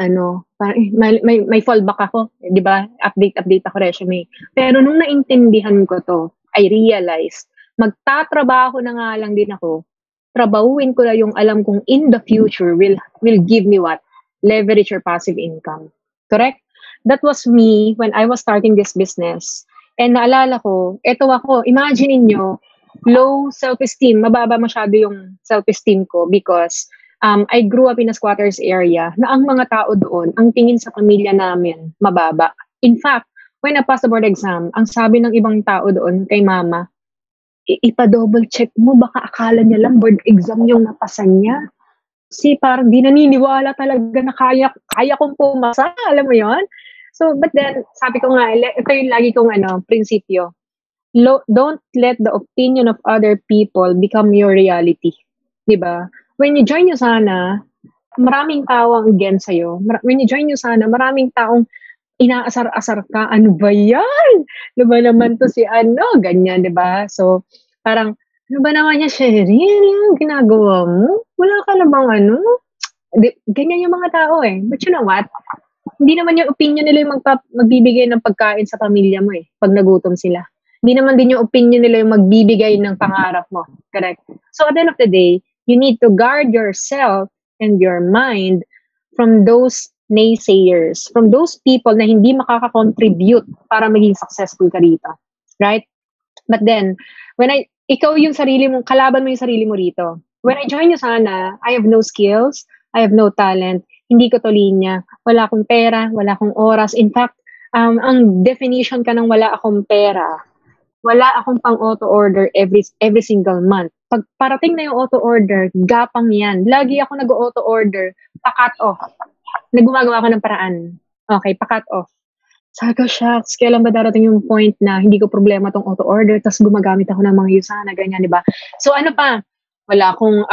parang, may fallback ako, di ba? Update ako resume. Pero nung naintindihan ko to, I realized, magtatrabaho na nga lang din ako, trabahuin ko na yung alam kong in the future will give me what? Leverage or passive income. Correct? That was me when I was starting this business. And naalala ko, eto ako, imagine niyo, low self-esteem, mababa masyado yung self-esteem ko because I grew up in a squatters area na ang mga tao doon, ang tingin sa pamilya namin, mababa. In fact, when I passed the board exam, ang sabi ng ibang tao doon kay mama, ipa-double check mo, baka akala niya lang board exam yung napasan niya. Kasi parang di naniniwala talaga na kaya kong pumasa, alam mo yon. So, but then, sabi ko nga, ito yung lagi kong prinsipyo. Don't let the opinion of other people become your reality. Diba? When you join Usana, maraming tao ang against sa'yo. When you join Usana, maraming taong inaasar-asar ka, ano ba yan? Ano ba naman to si ganyan, di ba? So, parang, ano ba naman yan, Sherry? Ano yung ginagawa mo? Wala ka na bang ganyan yung mga tao eh. But you know what? Hindi naman yung opinion nila yung magbibigay ng pagkain sa pamilya mo eh, pag nagutom sila. Hindi naman din yung opinion nila yung magbibigay ng pangarap mo. Correct? So, at the end of the day, you need to guard yourself and your mind from those naysayers, from those people na hindi makaka-contribute para maging successful ka rito. Right? But then, ikaw yung sarili mo, kalaban mo yung sarili mo rito. When I join Usana, I have no skills, I have no talent, hindi ko to linya, wala akong pera, wala akong oras. In fact, ang definition ka ng wala akong pera, wala akong pang auto-order every single month. Pag parating na yung auto-order, gapang yan. Lagi ako nag-auto-order, pa-cut off. Nagumagawa ko ng paraan. Okay, pa-cut off. Sabi ko, shucks, kailan ba darating yung point na hindi ko problema tong auto-order, tapos gumagamit ako ng mga Usana, ganyan, di ba? So ano pa? Wala akong,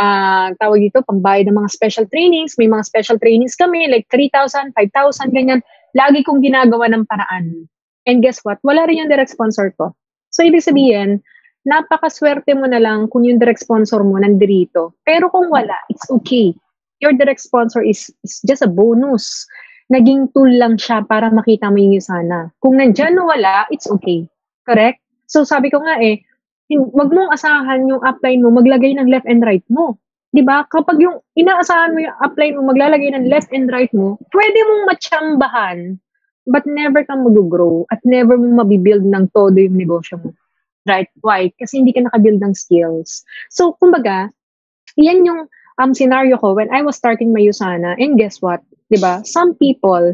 tawag dito, pambayad ng mga special trainings. May mga special trainings kami, like 3,000, 5,000, ganyan. Lagi kong ginagawa ng paraan. And guess what? Wala rin yung direct sponsor ko. So, ibig sabihin, napakaswerte mo na lang kung yung direct sponsor mo nandirito. Pero kung wala, it's okay. Your direct sponsor is just a bonus. Naging tool lang siya para makita mo yung USANA. Kung nandyan o wala, it's okay. Correct? So sabi ko nga wag mong asahan yung upline mo, maglagay ng left and right mo. 'Di ba? Kapag yung inaasahan mo yung upline mo, maglalagay ng left and right mo, pwede mong matsambahan, but never kang mag-grow at never mong mabibuild ng todo yung negosyo mo. Right? Why? Kasi hindi ka nakabuild ng skills. So, kumbaga, yan yung scenario ko when I was starting my USANA. And guess what? 'Di ba? Some people,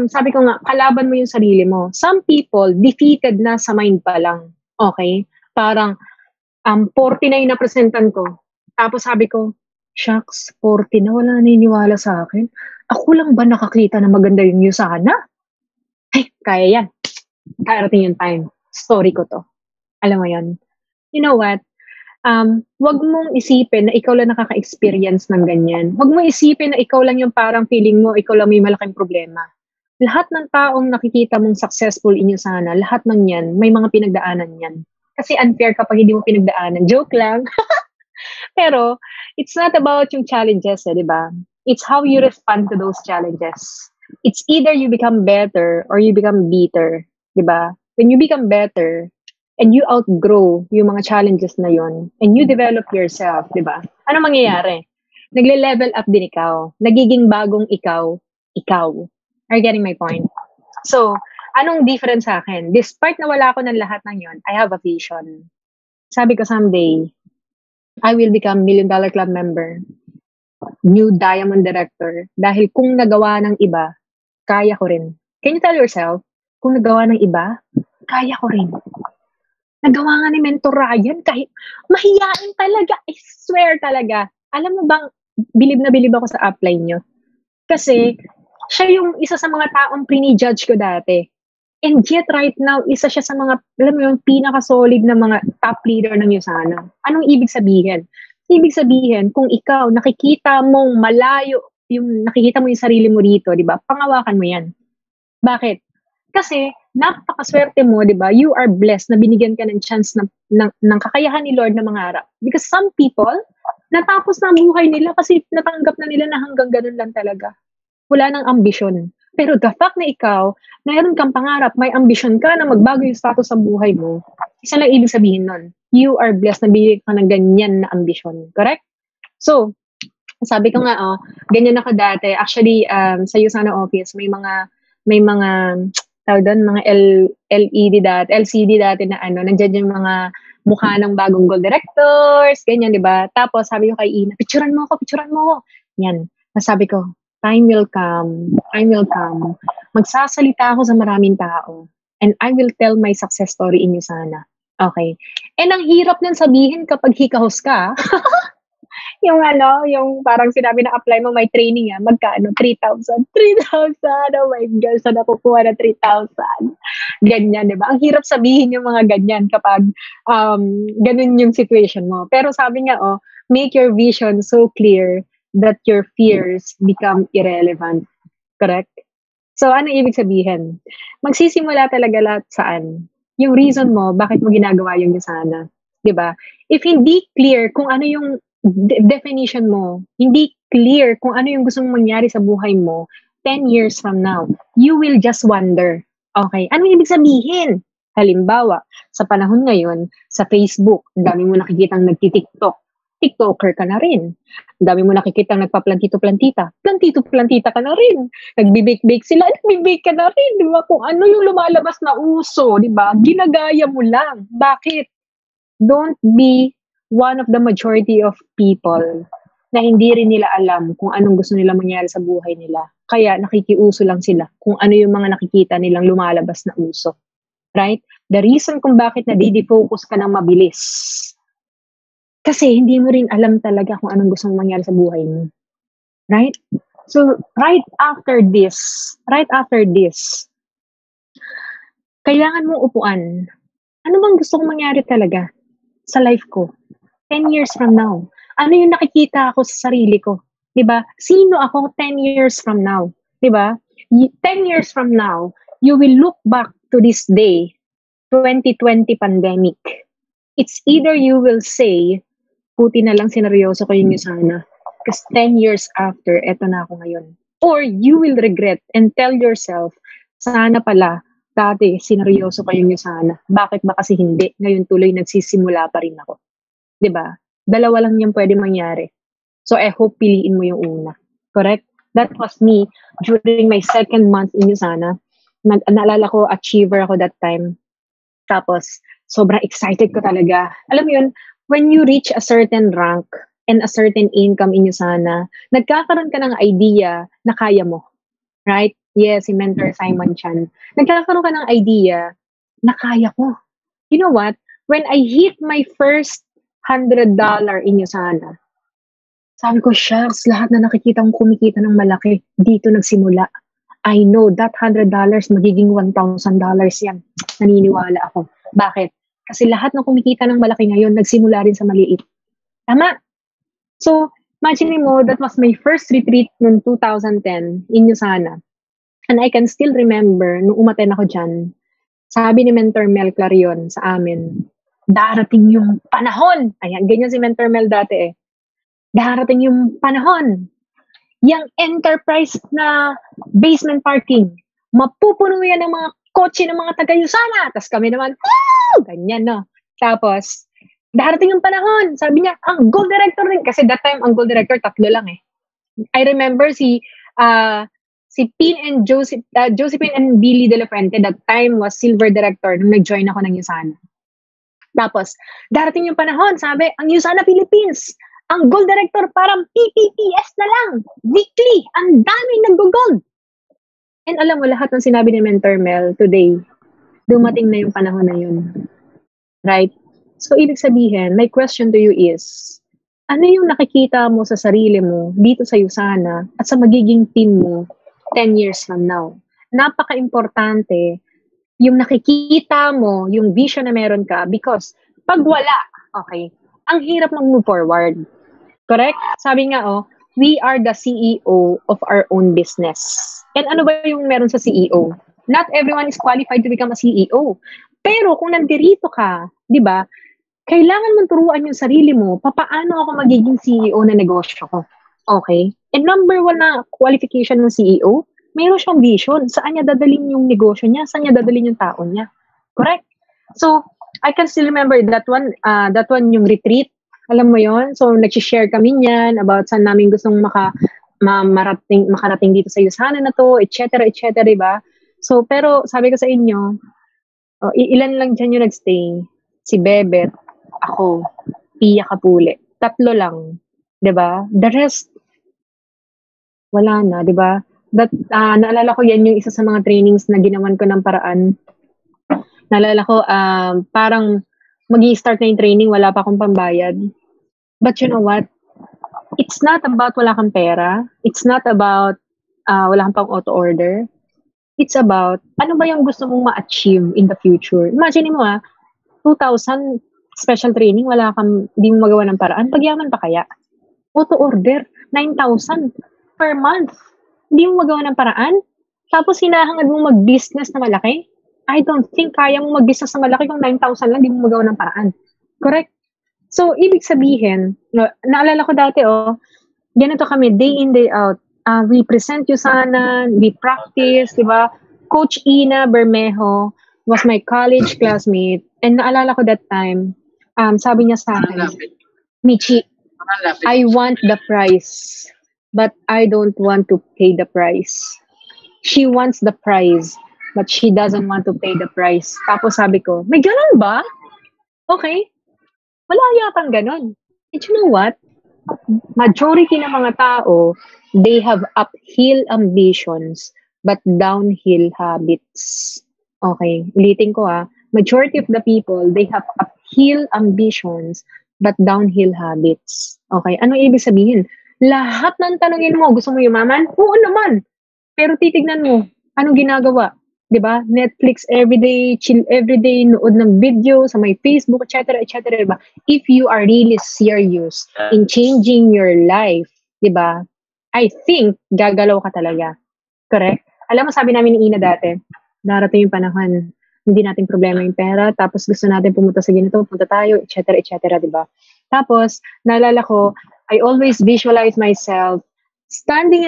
sabi ko nga, kalaban mo yung sarili mo. Some people, defeated na sa mind pa lang. Okay? Parang 49 na presentan ko. Tapos sabi ko, shucks, 40 na, wala naniniwala sa akin. Ako lang ba nakakita na maganda yung USANA? Ay, kaya yan. Karating yung time. Story ko to. Alam mo yan. You know what? Wag mong isipin na ikaw lang nakaka-experience ng ganyan. Wag mong isipin na ikaw lang yung parang feeling mo, ikaw lang may malaking problema. Lahat ng taong nakikita mong successful in USANA, lahat ng yan, may mga pinagdaanan yan. Kasi unfair kapag hindi mo pinagdaanan. Joke lang. Pero, it's not about yung challenges, di ba? It's how you respond to those challenges. It's either you become better or you become bitter, di ba? When you become better and you outgrow yung mga challenges na yon and you develop yourself, di ba? Ano mangyayari? Nagle-level up din ikaw. Nagiging bagong ikaw. Are you getting my point? So, anong difference sa akin? Despite na wala ako ng lahat ng yon, I have a vision. Sabi ko someday, I will become $1 Million Club member, new diamond director. Dahil kung nagawa ng iba, kaya ko rin. Can you tell yourself, kung nagawa ng iba, kaya ko rin. Nagawa nga ni Mentor Ryan, kahit mahiyain talaga, I swear talaga. Alam mo bang, bilib na bilib ako sa upline nyo. Kasi, siya yung isa sa mga taong pre-judge ko dati. And yet, right now, isa siya sa mga, alam mo yung pinaka-solid na mga top leader ng USANA. Anong ibig sabihin? Ibig sabihin, kung ikaw nakikita mong malayo, yung nakikita mo yung sarili mo rito, di ba? Pangawakan mo yan. Bakit? Kasi, napakaswerte mo, di ba? You are blessed na binigyan ka ng chance ng kakayahan ni Lord na mangarap. Because some people, natapos na ang buhay nila kasi natanggap na nila na hanggang ganun lang talaga. Wala nang ambisyon. Pero the fact na ikaw, mayroon kang pangarap, may ambisyon ka na magbago yung status sa buhay mo, isa lang ibig sabihin nun. You are blessed na bigyan ka ng ganyan na ambisyon. Correct? So, sabi ko nga, ganyan ako dati. Actually, sa USANA office, may mga tawag doon, mga LCD dati na nandiyan yung mga mukha ng bagong gold directors, ganyan, di ba? Tapos, sabi ko kay Ina, picturean mo ako. Yan. Sabi ko, time will come. Magsasalita ako sa maraming tao. And I will tell my success story in USANA. Okay. And ang hirap nang sabihin kapag hikahos ka. yung parang sinabi na apply mo, may training magkano? 3,000. 3,000. Oh my God, saan nakukuha na 3,000? Ganyan, di ba? Ang hirap sabihin yung mga ganyan kapag ganun yung situation mo. Pero sabi nga, make your vision so clear that your fears become irrelevant. Correct? So, ano ibig sabihin? Magsisimula talaga lahat saan? Yung reason mo, bakit mo ginagawa yung USANA. Diba? If hindi clear kung ano yung definition mo, hindi clear kung ano yung gusto mong mangyari sa buhay mo, 10 years from now, you will just wonder, okay, ano ibig sabihin? Halimbawa, sa panahon ngayon, sa Facebook, ang dami mo nakikitang nagtitiktok, TikToker ka na rin. Ang dami mo nakikita nagpa-plantito-plantita. Plantito-plantita ka na rin. Nagbibake-bake sila, nagbibake ka na rin. Diba? Kung ano yung lumalabas na uso, diba? Ginagaya mo lang. Bakit? Don't be one of the majority of people na hindi rin nila alam kung anong gusto nila mangyari sa buhay nila. Kaya nakikiuso lang sila kung ano yung mga nakikita nilang lumalabas na uso. Right? The reason kung bakit nadidi-focus ka ng mabilis, kasi hindi mo rin alam talaga kung anong gusto mong mangyari sa buhay mo. Right? So, right after this, kailangan mong upuan. Ano bang gusto kong mangyari talaga sa life ko? 10 years from now. Ano yung nakikita ako sa sarili ko? Diba? Sino ako 10 years from now? Diba? 10 years from now, you will look back to this day, 2020 pandemic. It's either you will say, puti na lang sineryoso ko yun sana. Because 10 years after, eto na ako ngayon. Or you will regret and tell yourself, sana pala, dati sineryoso ko yun sana. Bakit ba kasi hindi? Ngayon tuloy nagsisimula pa rin ako. 'Di ba? Dalawa lang yung pwede mangyari. So I hope piliin mo yung una. Correct? That was me during my second month in USANA. Naalala ko, achiever ako that time. Tapos, sobrang excited ko talaga. Alam mo yun, when you reach a certain rank and a certain income in USANA, nagkakaroon ka ng idea na kaya mo. Right? Yes, si Mentor Simon Chan. Nagkakaroon ka ng idea na kaya ko. You know what? When I hit my first $100 in USANA, sabi ko, shucks, lahat na nakikita kong kumikita ng malaki, dito nagsimula. I know that $100 magiging $1,000 yan. Naniniwala ako. Bakit? Kasi lahat ng kumikita ng malaki ngayon, nagsimula rin sa maliit. Tama? So, imagine mo, that was my first retreat noong 2010 in USANA. And I can still remember, nung umaten ako dyan, sabi ni Mentor Mel Clarion sa amin, darating yung panahon. Ayan, ganyan si Mentor Mel dati eh. Darating yung panahon. Yang enterprise na basement parking, mapupuno yan ng mga kotse ng mga taga-USANA. Tapos kami naman, ganyan no. Tapos, darating yung panahon. Sabi niya, ang gold director rin. Kasi that time, ang gold director, 3 lang eh. I remember si Pin and Josephine and Billy De La Fuente, that time was silver director nung nag-join ako ng USANA. Tapos, darating yung panahon, sabi, ang USANA Philippines, ang gold director parang PPPS na lang. Weekly, ang daming nag-gold. And alam mo, lahat ng sinabi ni Mentor Mel today, dumating na yung panahon na yun. Right? So, ibig sabihin, my question to you is, ano yung nakikita mo sa sarili mo dito sa USANA at sa magiging team mo 10 years from now? Napaka-importante yung nakikita mo, yung vision na meron ka, because pag wala, okay, ang hirap mag-move forward. Correct? Sabi nga, we are the CEO of our own business. And ano ba yung meron sa CEO? Not everyone is qualified to become a CEO. Pero kung nandirito ka, di ba, kailangan mong turuan yung sarili mo, paano ako magiging CEO na negosyo ko? Okay? And number 1 na qualification ng CEO, mayroon siyang vision. Saan niya dadalhin yung negosyo niya? Saan niya dadalhin yung tao niya? Correct? So, I can still remember that one yung retreat. Alam mo yon. So, nag-share kami niyan about saan namin gustong makarating dito sa USANA na to, etc., diba? So, pero sabi ko sa inyo, ilan lang dyan yung nagstay? Si Bebet, ako, Pia Kapule. 3 lang. Diba? The rest, wala na, diba? Naalala ko yan yung isa sa mga trainings na ginawan ko ng paraan. Naalala ko, parang mag-i-start na yung training, wala pa akong pambayad. But you know what? It's not about wala kang pera. It's not about wala kang pang auto-order. It's about, ano ba yung gusto mong ma-achieve in the future? Imagine mo 2,000 special training, di mo magawa ng paraan. Pagyaman pa kaya? Auto-order, 9,000 per month. Hindi mo magawa ng paraan? Tapos hinahangad mo mag-business na malaki? I don't think kaya mo mag-business na malaki kung 9,000 lang, di mo magawa ng paraan. Correct? So, ibig sabihin, naalala ko dati, ganito kami, day in, day out. We present USANA, we practice, di ba? Coach Ina Bermejo was my college classmate. And naalala ko that time, sabi niya sa akin, Michi, I want the prize, but I don't want to pay the price. She wants the prize, but she doesn't want to pay the price. Tapos sabi ko, may ganun ba? Okay. Wala yatang ganun. And you know what? Majority ng mga tao, they have uphill ambitions, but downhill habits. Okay. Ulitin ko majority of the people, they have uphill ambitions, but downhill habits. Okay. Ano ibig sabihin? Lahat ng tanongin mo, gusto mo yumaman? Oo naman. Pero titignan mo, anong ginagawa? Diba? Netflix everyday, chill everyday, nood ng video sa my Facebook, etc., diba? If you are really serious in changing your life, diba? I think, gagalaw ka talaga. Correct? Alam mo, sabi namin ni Ina dati, darating yung panahon, hindi natin problema yung pera, tapos gusto natin pumunta sa ganito, punta tayo, etc., di ba? Tapos, naalala ko, I always visualize myself standing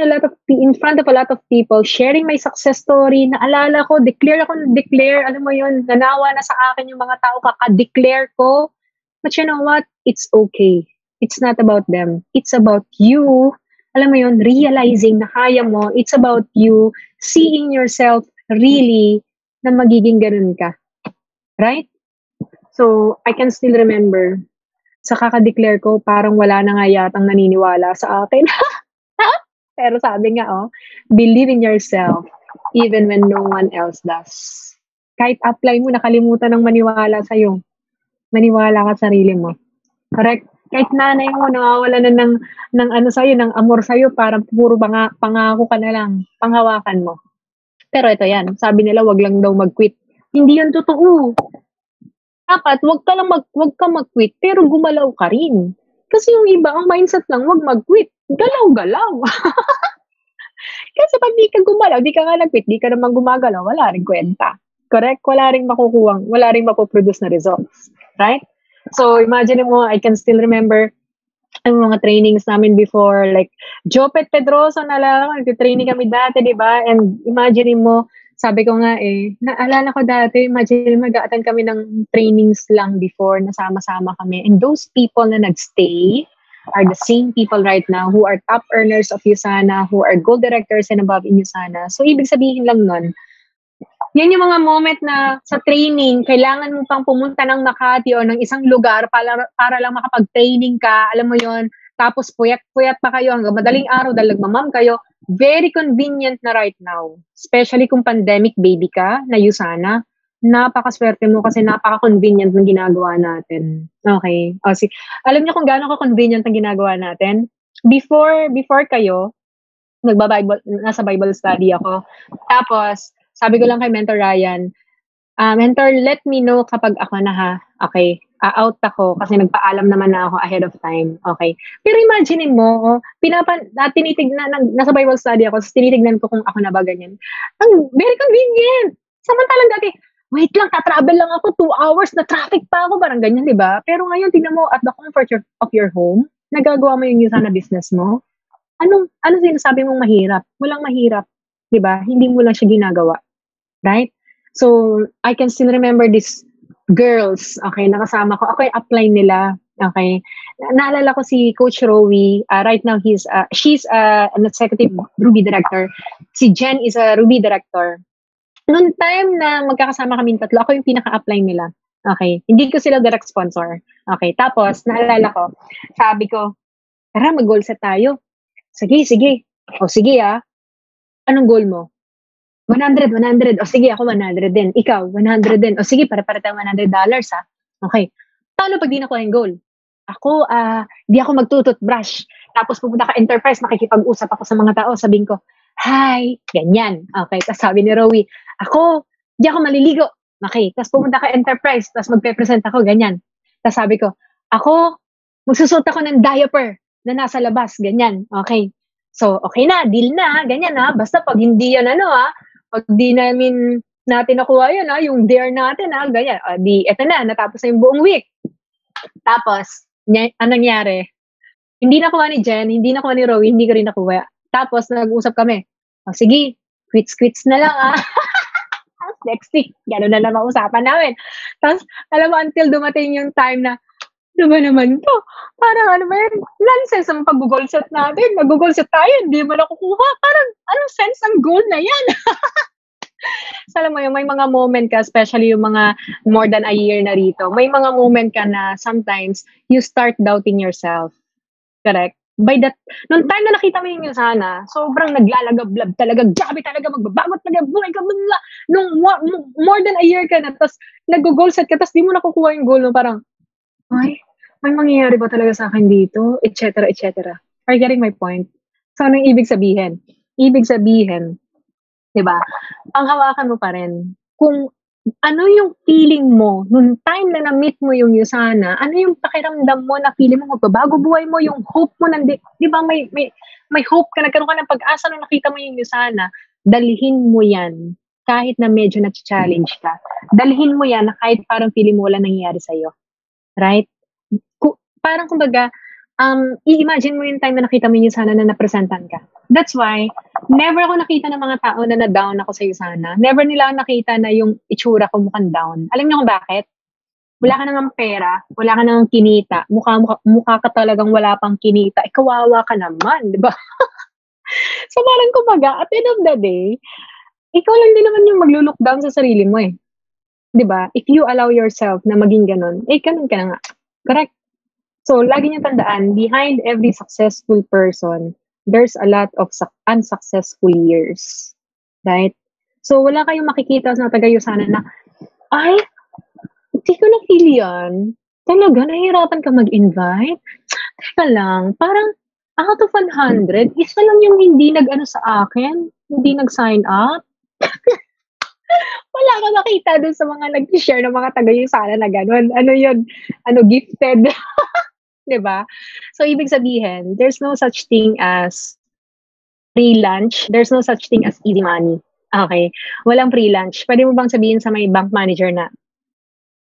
in front of a lot of people, sharing my success story. Naalala ko, declare, alam mo yun, nanawa na sa akin yung mga tao, kaka-declare ko. But you know what? It's okay. It's not about them. It's about you. Alam mo yun, realizing na kaya mo. It's about you seeing yourself really na magiging ganun ka. Right? So, I can still remember, sa kaka-declare ko, parang wala na nga yatang naniniwala sa akin. Pero sabi nga, believe in yourself even when no one else does. Kahit apply mo, nakalimutan ng maniwala sa'yo. Maniwala ka sa sarili mo. Correct? Kahit nanay mo, nawawala na ng ano sa'yo, ng amor sa'yo, parang puro pangako ka na lang, panghawakan mo. Pero ito yan, sabi nila, wag lang daw mag-quit. Hindi yan totoo. Dapat, wag ka mag-quit, pero gumalaw ka rin. Kasi yung iba, ang mindset lang, wag mag-quit. Galaw-galaw. Kasi pag di ka gumalaw, di ka nga nag-quit, di ka naman gumagalaw, wala rin kwenta. Correct? Wala rin mapoproduce na results. Right? So, imagine mo, I can still remember ang mga trainings namin before, like, Jopet Pedroso, nag-training kami dati, di ba? And imagine mo, sabi ko nga naalala ko dati, imagine mag-a-attend kami ng trainings lang before, nasama-sama kami. And those people na nagstay are the same people right now who are top earners of USANA, who are gold directors and above in USANA. So, ibig sabihin lang nun, yan yung mga moment na sa training, kailangan mo pang pumunta ng Makati o ng isang lugar para lang makapag-training ka, alam mo yon. Tapos puyat-puyat pa kayo hanggang madaling araw dahil nagmamam kayo. Very convenient na right now. Especially kung pandemic baby ka na USANA. Napakaswerte mo kasi napaka-convenient ng ginagawa natin. Okay. Alam niyo kung gaano ka-convenient ang ginagawa natin? Before kayo, nasa Bible study ako. Tapos, sabi ko lang kay Mentor Ryan, Mentor, let me know kapag ako na ha. Okay, out ako kasi nagpaalam naman na ako ahead of time. Okay. Pero imagine mo, nasa Bible study ako, tinitignan ko kung ako na ba ganyan. Ang very convenient. Samantalang dati, wait lang, tatravel lang ako, 2 hours na traffic pa ako, parang ganyan, di ba? Pero ngayon, tignan mo, at the comfort of your home, nagagawa mo yung USANA business mo. Anong sinasabi mong mahirap? Walang mahirap. Di ba? Hindi mo lang siya ginagawa. Right? So, I can still remember these girls, okay, nakasama ko. Ako yung upline nila, okay. Naalala ko si Coach Rowie, right now she's an executive Ruby director. Si Jen is a Ruby director. Noong time na magkakasama kami tatlo, ako yung pinaka-upline nila. Okay, hindi ko sila direct sponsor. Okay, tapos, naalala ko, sabi ko, tara, mag-goal set tayo. Sige. O sige anong goal mo? 100. O sige, ako 100 din. Ikaw, 100 din. O sige, para tayong $100 Okay. Paano pag di nakuha yung goal? Ako, di ako magtututbrush. Tapos pupunta ka Enterprise, makikipag-usap ako sa mga tao. Sabihin ko, hi, ganyan. Okay. Tapos sabi ni Rowie, ako, di ako maliligo. Okay. Tapos pupunta ka Enterprise, tapos magpe-present ako, ganyan. Tapos sabi ko, ako, magsusot ako ng diaper na nasa labas, ganyan. Okay. So, okay na, deal na, ganyan Basta pag hindi yan pag di natin nakuha yan yung dare natin ganyan. Eto na, natapos na yung buong week. Tapos, anong nangyari? Hindi nakuha ni Jen, hindi nakuha ni Rowie, hindi ko rin nakuha. Tapos, nag-usap kami. Sige, quits na lang next week, gano'n na lang ang usapan namin. Tapos, alam mo, until dumating yung time na, ano ba naman to? Parang nonsense ang pag-goal set natin. Mag-goal set tayo, hindi mo nakukuha. Parang, anong sense ang goal na yan? So, alam mo yun, may mga moment ka, especially yung mga more than a year na rito, may mga moment ka na sometimes you start doubting yourself. Correct? Nung time na nakita mo yung USANA, sobrang naglalagablab talaga, grabe talaga, magbabagot talaga, buhay ka, nung more than a year ka na, tapos nag-goal set ka, tapos di mo nakukuha yung goal mo, parang, ay, may mangyayari ba talaga sa akin dito? Etc. Are you getting my point? So, anong ibig sabihin? Ibig sabihin, diba, panghawakan mo pa rin. Kung ano yung feeling mo, nung time na na-meet mo yung USANA, ano yung pakiramdam mo na feeling mo, magbabago buhay mo, yung hope mo, diba, may hope ka, nagkaroon ka ng pag-asa nung nakita mo yung USANA, dalhin mo yan kahit na medyo na-challenge ka, dalhin mo yan na kahit parang feeling mo wala nangyayari sa'yo. Right? Parang kumbaga, i-imagine mo yung time na nakita mo yung Sana na napresentan ka. That's why, never ako nakita ng mga tao na na-down ako sa Sana. Never nila ako nakita na yung itsura ko mukhang down. Alam niyo kung bakit? Wala ka nang pera, wala ka nang kinita, mukha ka talagang wala pang kinita, kawawa ka naman, di ba? So parang kumbaga, at the end of the day, ikaw lang din naman yung maglo-look down sa sarili mo eh. Di ba? If you allow yourself na maging ganun, ganun ka na nga. Correct? So, lagi niyo tandaan, behind every successful person, there's a lot of unsuccessful years. Right? So, wala kayong makikita sa taga-Sana na, ay, hindi ko na-feel yan. Talaga, nahihirapan ka mag-invite? Teka lang, parang out of 100, isa lang yung hindi nag-ano sa akin, hindi nag-sign up. Wala ka makita dun sa mga nag-share ng mga taga-Sana na gano'n. Ano yun? Gifted. Diba? So, ibig sabihin, there's no such thing as free lunch. There's no such thing as easy money. Okay? Walang free lunch. Pwede mo bang sabihin sa may bank manager na,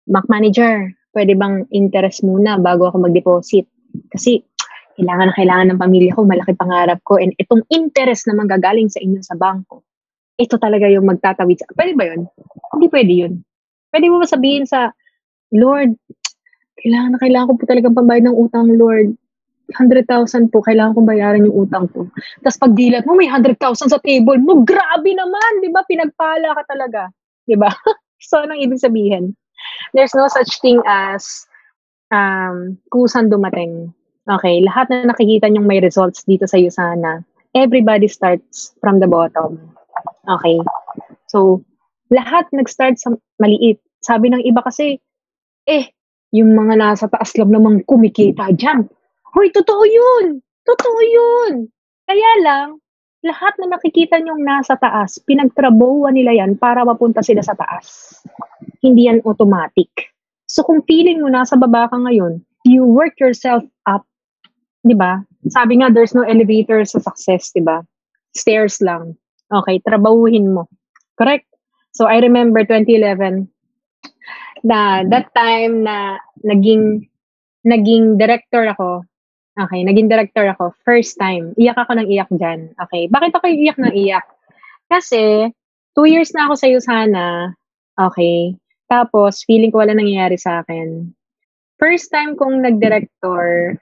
bank manager, pwede bang interest muna bago ako mag-deposit? Kasi, kailangan ng pamilya ko, malaki pangarap ko, and itong interest na manggagaling sa inyo sa bangko, ito talaga yung magtatawid sa... Pwede ba yun? Hindi pwede yun. Pwede mo ba sabihin sa, Lord, kailangan ko po talagang pambayad ng utang, Lord. 100,000 po, kailangan kong bayaran yung utang ko. Tapos pag dilat mo, may 100,000 sa table mo. Grabe naman, di ba? Pinagpala ka talaga. Di ba? So, anong ibig sabihin? There's no such thing as kusan dumating. Okay, lahat na nakikita nyong may results dito sa Sana, everybody starts from the bottom. Okay? So, lahat nag-start sa maliit. Sabi ng iba kasi, yung mga nasa taas lang namang kumikita dyan. Hoy, totoo yun! Totoo yun! Kaya lang, lahat na nakikita nyong nasa taas, pinagtrabahuan nila yan para mapunta sila sa taas. Hindi yan automatic. So kung feeling mo nasa baba ka ngayon, you work yourself up. Diba? Sabi nga, there's no elevator sa success, diba? Stairs lang. Okay, trabahuhin mo. Correct? So I remember 2011, na that time na naging director ako. Okay, naging director ako. First time. Iyak ako ng iyak dyan. Okay, bakit ako iyak ng iyak? Kasi, 2 years na ako sa Sana. Okay, tapos feeling ko wala nangyayari sa akin. First time kong nag-director,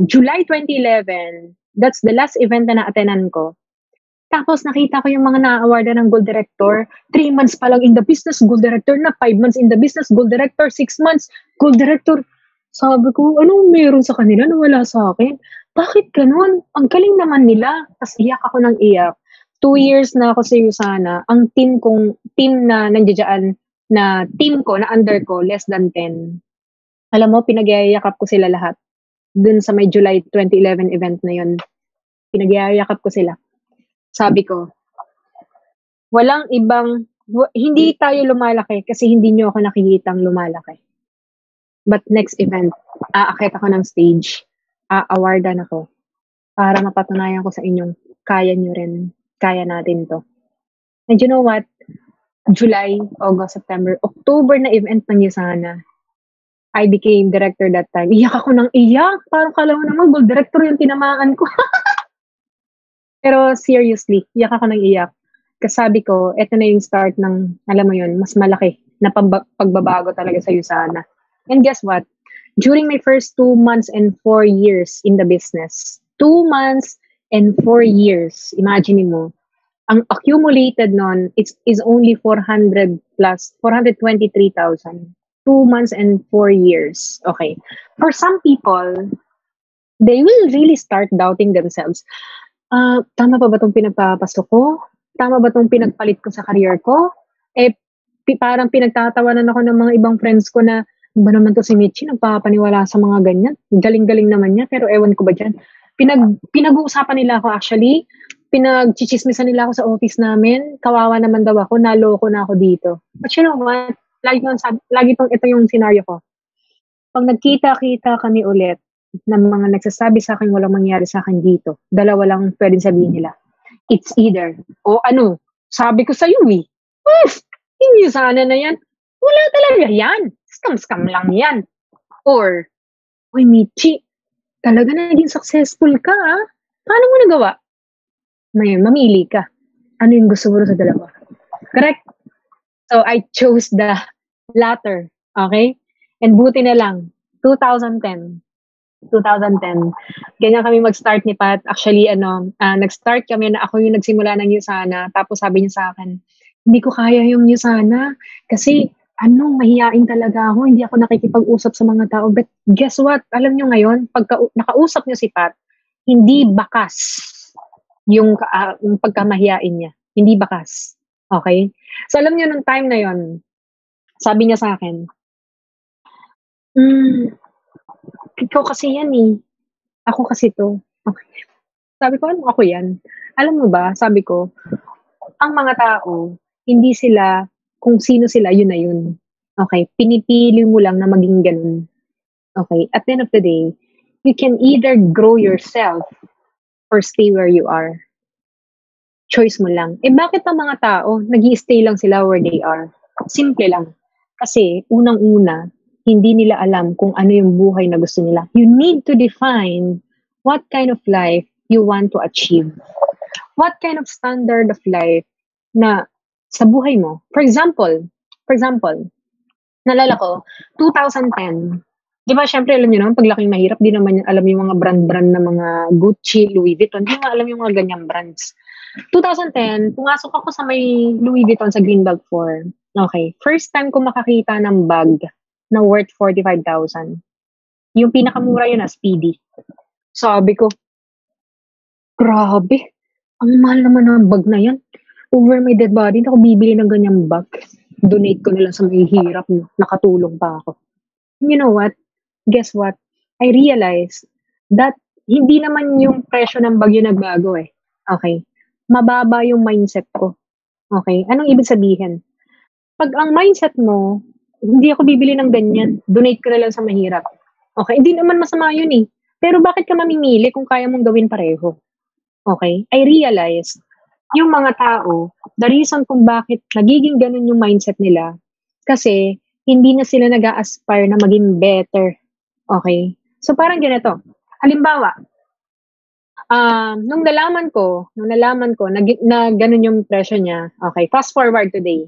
July 2011, that's the last event na na-attendan ko. Tapos nakita ko yung mga na-awardan ng Gold Director. 3 months pa lang in the business, Gold Director na. 5 months in the business, Gold Director. 6 months, Gold Director. Sabi ko, anong meron sa kanila na wala sa akin? Bakit ganun? Ang galing naman nila. Tapos iyak ako ng iyak. 2 years na ako sa Sana. Ang team na nandiyan na team ko, na under ko, less than 10. Alam mo, pinagyayakap ko sila lahat. Dun sa may July 2011 event na yun. Pinagyayakap ko sila. Sabi ko, walang ibang, hindi tayo lumalaki kasi hindi nyo ako nakikitang lumalaki. But next event, aakit ako ng stage, awardan ako, para mapatunayan ko sa inyong, kaya nyo rin, kaya natin to. And you know what? July, August, September, October na event ng Sana. I became director that time. Iyak ako ng iyak. Parang kala mo naman, gold director yung tinamaan ko. Pero seriously, iyak ako ng iyak. Kasi sabi ko, eto na yung start ng, alam mo yun, mas malaki na pagbabago talaga sa Sana. And guess what? During my first 2 months and 4 years in the business, 2 months and 4 years, imagine mo, ang accumulated nun is only 400 plus, 423,000. 2 months and 4 years. Okay. For some people, they will really start doubting themselves. Tama ba itong pinagpapasok ko? Tama ba itong pinagpalit ko sa career ko? Parang pinagtatawanan ako ng mga ibang friends ko na, ba naman to si Michi, nagpapaniwala sa mga ganyan. Galing-galing naman niya, pero ewan ko ba dyan. Pinag-uusapan nila ako actually. Pinag-chichismisan nila ako sa office namin. Kawawa naman daw ako, naloko na ako dito. But you know what? Ito yung scenario ko. Pag nagkita-kita kami ulit, ng mga nagsasabi sa akin walang mangyari sa akin dito, dalawa lang pwedeng sabihin nila. It's either, sabi ko sa'yo Hindi sana na yan. Wala talaga yan. Scam lang yan. Or, uy, Michi, talaga naging successful ka, ah. Paano mo nagawa? Mamili ka. Ano yung gusto mo sa dalawa? Correct? So, I chose the latter. Okay? And buti na lang, 2010. Ganyan kami mag-start ni Pat. Actually, nag-start kami na ako yung nagsimula ng Usana. Tapos sabi niya sa akin, hindi ko kaya yung Usana. Kasi, mahiyain talaga ako. Hindi ako nakikipag-usap sa mga tao. But guess what? Alam niyo ngayon, pagka nakausap niyo si Pat, hindi bakas yung pagkamahiyain niya. Hindi bakas. Okay? So, alam niyo, nung time na yon, sabi niya sa akin, ikaw kasi yan eh. Ako kasi to. Okay. Sabi ko, ano ako yan? Alam mo ba, sabi ko, ang mga tao, hindi sila, kung sino sila, yun na yun. Okay? Pinipili mo lang na maging ganun. Okay? At the end of the day, you can either grow yourself or stay where you are. Choice mo lang. Bakit ang mga tao, nag-i-stay lang sila where they are? Simple lang. Kasi, unang-una, hindi nila alam kung ano yung buhay na gusto nila. You need to define what kind of life you want to achieve. What kind of standard of life na sa buhay mo. For example, nalala ko, 2010, di ba, syempre, alam nyo naman, paglaking mahirap, di naman alam yung mga brand na mga Gucci, Louis Vuitton, di naman alam yung mga ganyang brands. 2010, pumasok ako sa may Louis Vuitton sa Greenbag 4. Okay. First time ko makakita ng bag na worth 45,000. Yung pinakamura yun na Speedy. Sabi ko, grabe, ang mahal naman ng bag na yan. Over my dead body, hindi ako bibili ng ganyang bag. Donate ko na lang sa may hirap. Nakatulong pa ako. You know what? Guess what? I realized that hindi naman yung presyo ng bag yung nagbago eh. Okay? Mababa yung mindset ko. Okay? Anong ibig sabihin? Pag ang mindset mo, hindi ako bibili ng ganyan. Donate ko na lang sa mahirap. Okay? Hindi naman masama yun eh. Pero bakit ka mamimili kung kaya mong gawin pareho? Okay? I realized, yung mga tao, the reason kung bakit nagiging ganun yung mindset nila, kasi hindi na sila nag-a-aspire na maging better. Okay? So parang ganito. Halimbawa, nung nalaman ko na ganun yung presyo niya, okay, fast forward today.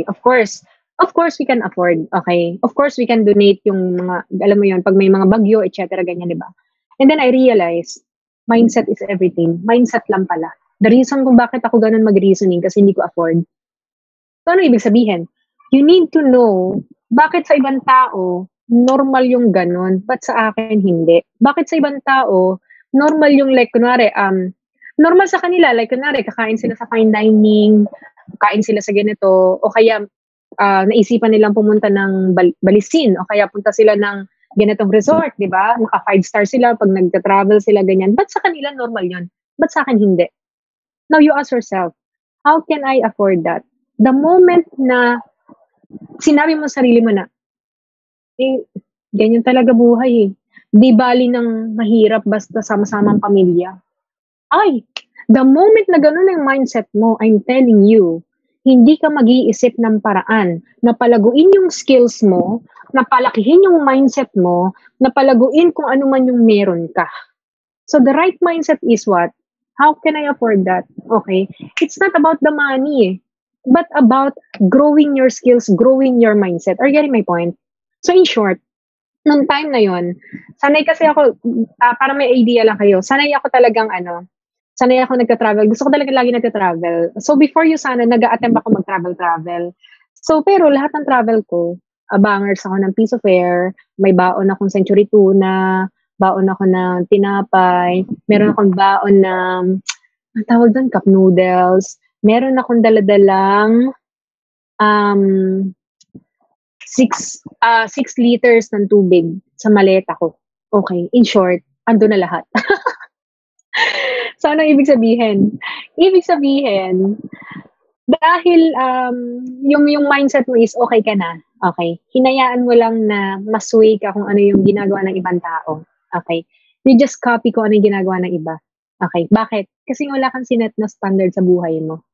Of course, we can afford, okay? Of course, we can donate yung mga, alam mo yun, pag may mga bagyo, etc., ganyan, di ba? And then I realized, mindset is everything. Mindset lang pala. The reason kung bakit ako ganun mag-reasoning, kasi hindi ko afford. So, ano ibig sabihin? You need to know, bakit sa ibang tao, normal yung ganun, but sa akin, hindi. Bakit sa ibang tao, normal yung, like, kunwari, normal sa kanila, like, kunwari, kakain sila sa fine dining, kain sila sa ganito, o kaya, naisipan nilang pumunta ng Balisin o kaya punta sila ng ganitong resort, di ba? Naka 5-star sila pag nagta-travel sila, ganyan. Ba't sa kanila normal yun? Ba't sa akin hindi? Now you ask yourself, how can I afford that? The moment na sinabi mo sa sarili mo na, ganyan talaga buhay eh. Di bali ng mahirap basta sama-sama ang pamilya. The moment na ganun ang mindset mo, I'm telling you, hindi ka mag-iisip ng paraan na palaguin yung skills mo, na palakihin yung mindset mo, na palaguin kung ano man yung meron ka. So the right mindset is what? How can I afford that? Okay? It's not about the money, but about growing your skills, growing your mindset. Are you getting my point? So in short, nung time na yon, sanay kasi ako, para may idea lang kayo, sanay ako nagka-travel. Gusto ko talaga lagi nagka-travel. So, before Usana, nag-a-attempt ako mag-travel. So, pero lahat ng travel ko, bangers ako ng piece of air, may baon akong century tuna, baon ako ng tinapay, meron akong baon ng, ang tawag doon, cup noodles, meron akong daladalang 6 liters ng tubig sa maleta ko. Okay, in short, ando na lahat. So, ano ibig sabihin? Ibig sabihin, dahil yung mindset mo is okay ka na, okay, hinayaan mo lang na masway ka kung ano yung ginagawa ng ibang tao. Okay? You just copy kung ano yung ginagawa ng iba. Okay? Bakit? Kasi wala kang sinet na standard sa buhay mo.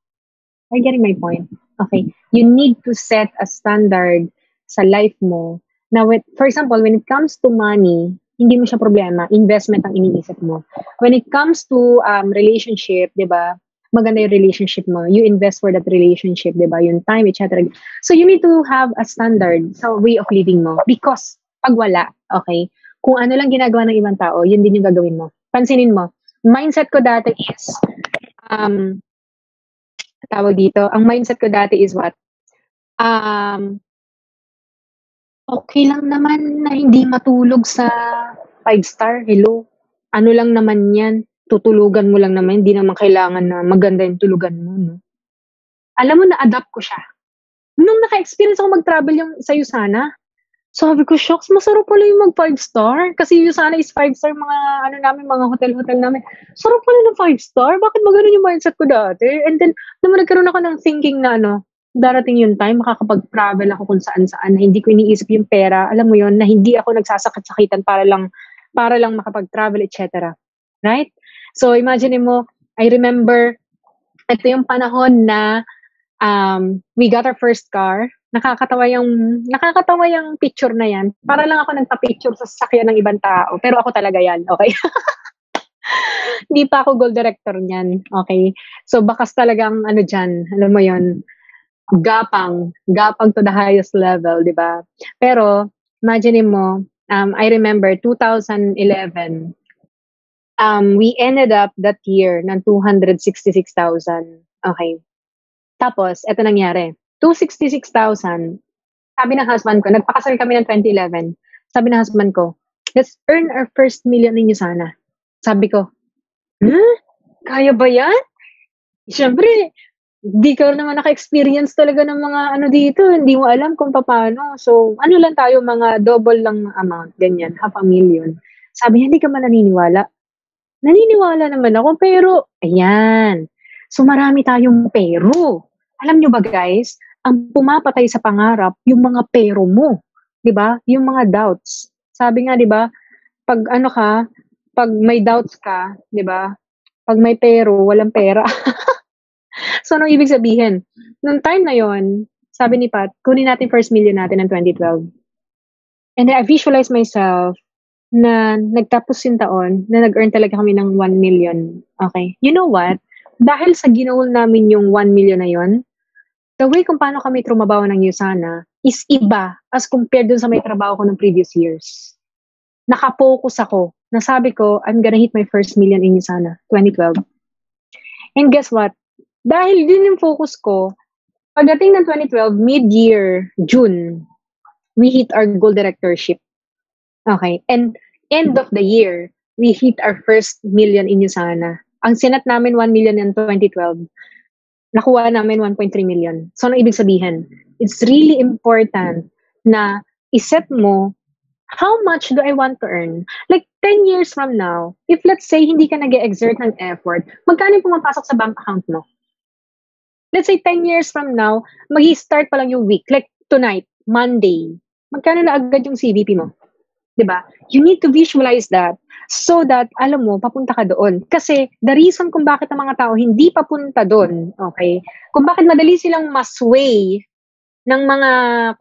Are you getting my point? Okay. You need to set a standard sa life mo na for example, when it comes to money, hindi mo siya problema. Investment ang iniisip mo. When it comes to relationship, di ba? Maganda yung relationship mo. You invest for that relationship, di ba? Yung time, etc. So you need to have a standard sa way of living mo. Because pag wala, okay, kung ano lang ginagawa ng ibang tao, yun din yung gagawin mo. Pansinin mo, mindset ko dati is, tawag dito, ang mindset ko dati is what? Okay lang naman na hindi matulog sa 5-star. Hello. Ano lang naman yan? Tutulugan mo lang naman. Hindi naman kailangan na maganda yung tulugan mo. No? Alam mo, na-adapt ko siya. Nung naka-experience ako mag-travel yung sa Yusana, sabi ko, shocks, masarap pala yung mag 5-star. Kasi Yusana is 5-star, mga hotel-hotel namin. Sarap pala ng 5-star? Bakit ba ganun yung mindset ko dati? And then, naman nagkaroon ako ng thinking na darating yung time, makakapag-travel ako kung saan-saan, na hindi ko iniisip yung pera, alam mo yon, na hindi ako nagsasakit-sakitan para lang makapag-travel, etc. Right? So, imagine mo, I remember, ito yung panahon na we got our first car. Nakakatawa yung picture na yan. Para lang ako nagpa-picture sa sasakyan ng ibang tao. Pero ako talaga yan, okay? Hindi pa ako gold director niyan, okay? So, bakas talagang, dyan, alam mo yon, gapang to the highest level, di ba? Pero, imagine mo, I remember 2011, we ended up that year ng 266,000. Okay. Tapos, eto nangyari. 266,000, sabi ng husband ko, nagpakasal kami ng 2011, sabi ng husband ko, let's earn our first million in Yusana. Sabi ko, kaya ba yan? Siyempre, di ka naman naka-experience talaga ng mga dito, hindi mo alam kung paano. So, lang tayo, mga double lang amount, ganyan, 500,000. Sabi niya, hindi ka man naniniwala. Naniniwala naman ako, pero, ayan. So, marami tayong pero. Alam nyo ba, guys, ang pumapatay sa pangarap, yung mga pero mo. Diba? Yung mga doubts. Sabi nga, diba, pag pag may doubts ka, diba, pag may pero, walang pera. So, anong ibig sabihin? Noong time na yon, sabi ni Pat, kunin natin first million natin ng 2012. And I visualize myself na nagtapos yung taon, na nag-earn talaga kami ng 1 million. Okay. You know what? Dahil sa ginawal namin yung 1 million na yon, the way kung paano kami trumabaho ng Yusana is iba as compared dun sa may trabaho ko ng previous years. Nakapokus ako. Nasabi ko, I'm gonna hit my first million in Yusana, 2012. And guess what? Dahil din yung focus ko, pagdating ng 2012, mid-year, June, we hit our gold directorship. Okay. And end of the year, we hit our first million in Yusana. Ang sinat namin 1 million in 2012, nakuha namin 1.3 million. So, ano ibig sabihin? It's really important na iset mo, how much do I want to earn? Like, 10 years from now, if let's say hindi ka nag-exert ng effort, magkano yung pumapasok sa bank account mo? Let's say 10 years from now, mag-start pa lang yung week. Like tonight, Monday. Magkano na agad yung CVP mo? Diba? You need to visualize that so that, alam mo, papunta ka doon. Kasi the reason kung bakit ang mga tao hindi papunta doon, okay? Kung bakit madali silang masway ng mga,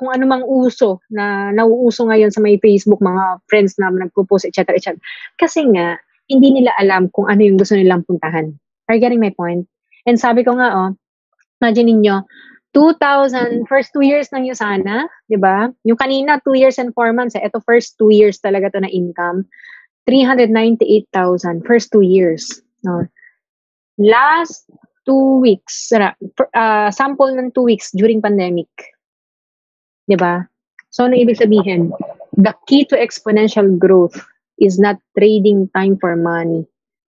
kung ano mang uso na nauuso ngayon sa may Facebook, mga friends na nagpo-post, etc., etc. Kasi nga, hindi nila alam kung ano yung gusto nilang puntahan. Are you getting my point? And sabi ko nga, imagine ninyo, 2,000, first 2 years ng Yusana, di ba? Yung kanina, 2 years and 4 months. Ito, first 2 years talaga to na income. 398,000, first 2 years. No? Last 2 weeks, sample ng 2 weeks during pandemic. Di ba? So, ano ibig sabihin? The key to exponential growth is not trading time for money.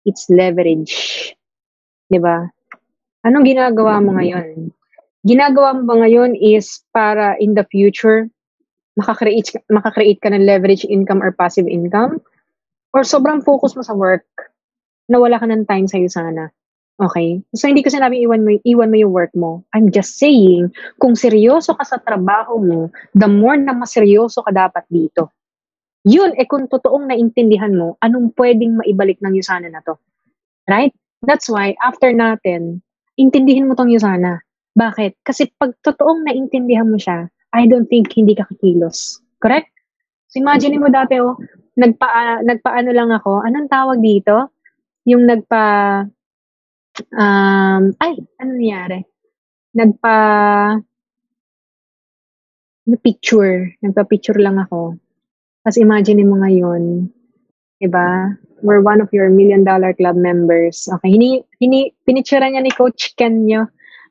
It's leverage. Di ba? Anong ginagawa mo ngayon? Ginagawa mo ba ngayon is para in the future, makakreate ka ng leverage income or passive income? Or sobrang focus mo sa work na wala ka ng time sa Yusana? Okay? So, hindi ko sinabing iwan mo yung work mo. I'm just saying, kung seryoso ka sa trabaho mo, the more na maseryoso ka dapat dito. Yun, kung totoong naintindihan mo, anong pwedeng maibalik ng Yusana na to? Right? That's why, after natin, intindihin mo tong Yusana. Bakit? Kasi pag totoong naintindihan mo siya, I don't think hindi ka kikilos. Correct? So imagine mo dati, nagpaano lang ako. Anong tawag dito? Yung ano nangyari? Nagpa-picture lang ako. Tapos imagine mo ngayon, diba? We're one of your $1 Million Club members. Okay, pinicturean niya ni Coach Ken nyo.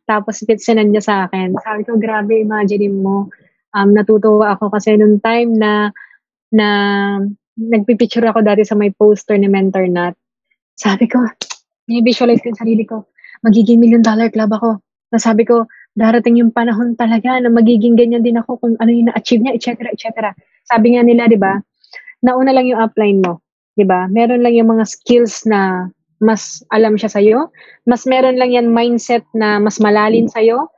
Tapos sinend niya sa akin. Sabi ko, grabe, imagine mo. Natutuwa ako kasi nung time na nagpipicture ako dati sa may poster ni Mentor Nat. Sabi ko, visualize ko yung sarili ko. Magiging $1 Million Club ako. Sabi ko, darating yung panahon talaga na magiging ganyan din ako kung ano yung na-achieve niya, etc. etc. Sabi nga nila, di ba, nauna lang yung upline mo. Di ba? Meron lang yung mga skills na mas alam siya sa'yo. Mas meron lang yan mindset na mas malalim sa'yo.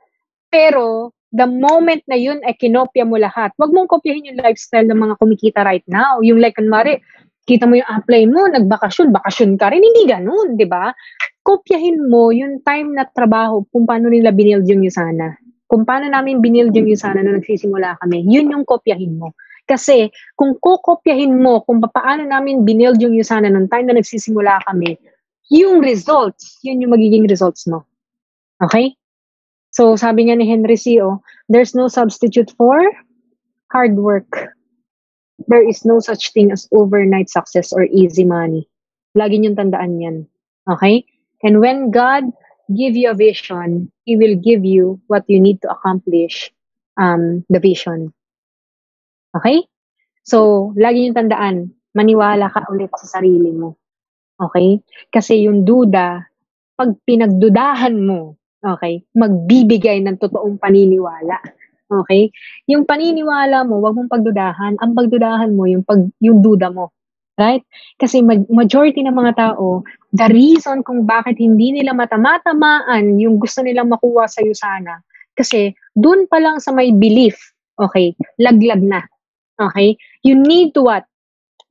Pero, the moment na yun ay kinopya mo lahat, wag mong kopyahin yung lifestyle ng mga kumikita right now. Yung like, kunwari, kita mo yung upline mo, bakasyon ka rin. Hindi ganun, di ba? Kopyahin mo yung time na trabaho kung paano nila binild yung Usana. Kung paano namin binild yung Usana nung nagsisimula kami, yun yung kopyahin mo. Kasi kung kukopyahin mo kung paano namin binild yung Usana nung time na nagsisimula kami, yung results, yun yung magiging results mo. Okay? So sabi nga ni Henry C.O., there's no substitute for hard work. There is no such thing as overnight success or easy money. Lagi niyong tandaan yan. Okay? And when God give you a vision, He will give you what you need to accomplish the vision. Okay? So, lagi niyong tandaan, maniwala ka ulit sa sarili mo. Okay? Kasi yung duda, pag pinagdudahan mo, okay, magbibigay ng totoong paniniwala. Okay? Yung paniniwala mo, wag mong pagdudahan. Ang pagdudahan mo, yung duda mo. Right? Kasi majority ng mga tao, the reason kung bakit hindi nila matamaan yung gusto nilang makuha sa Usana, kasi dun pa lang sa may belief, okay, laglag na. Okay? You need to what?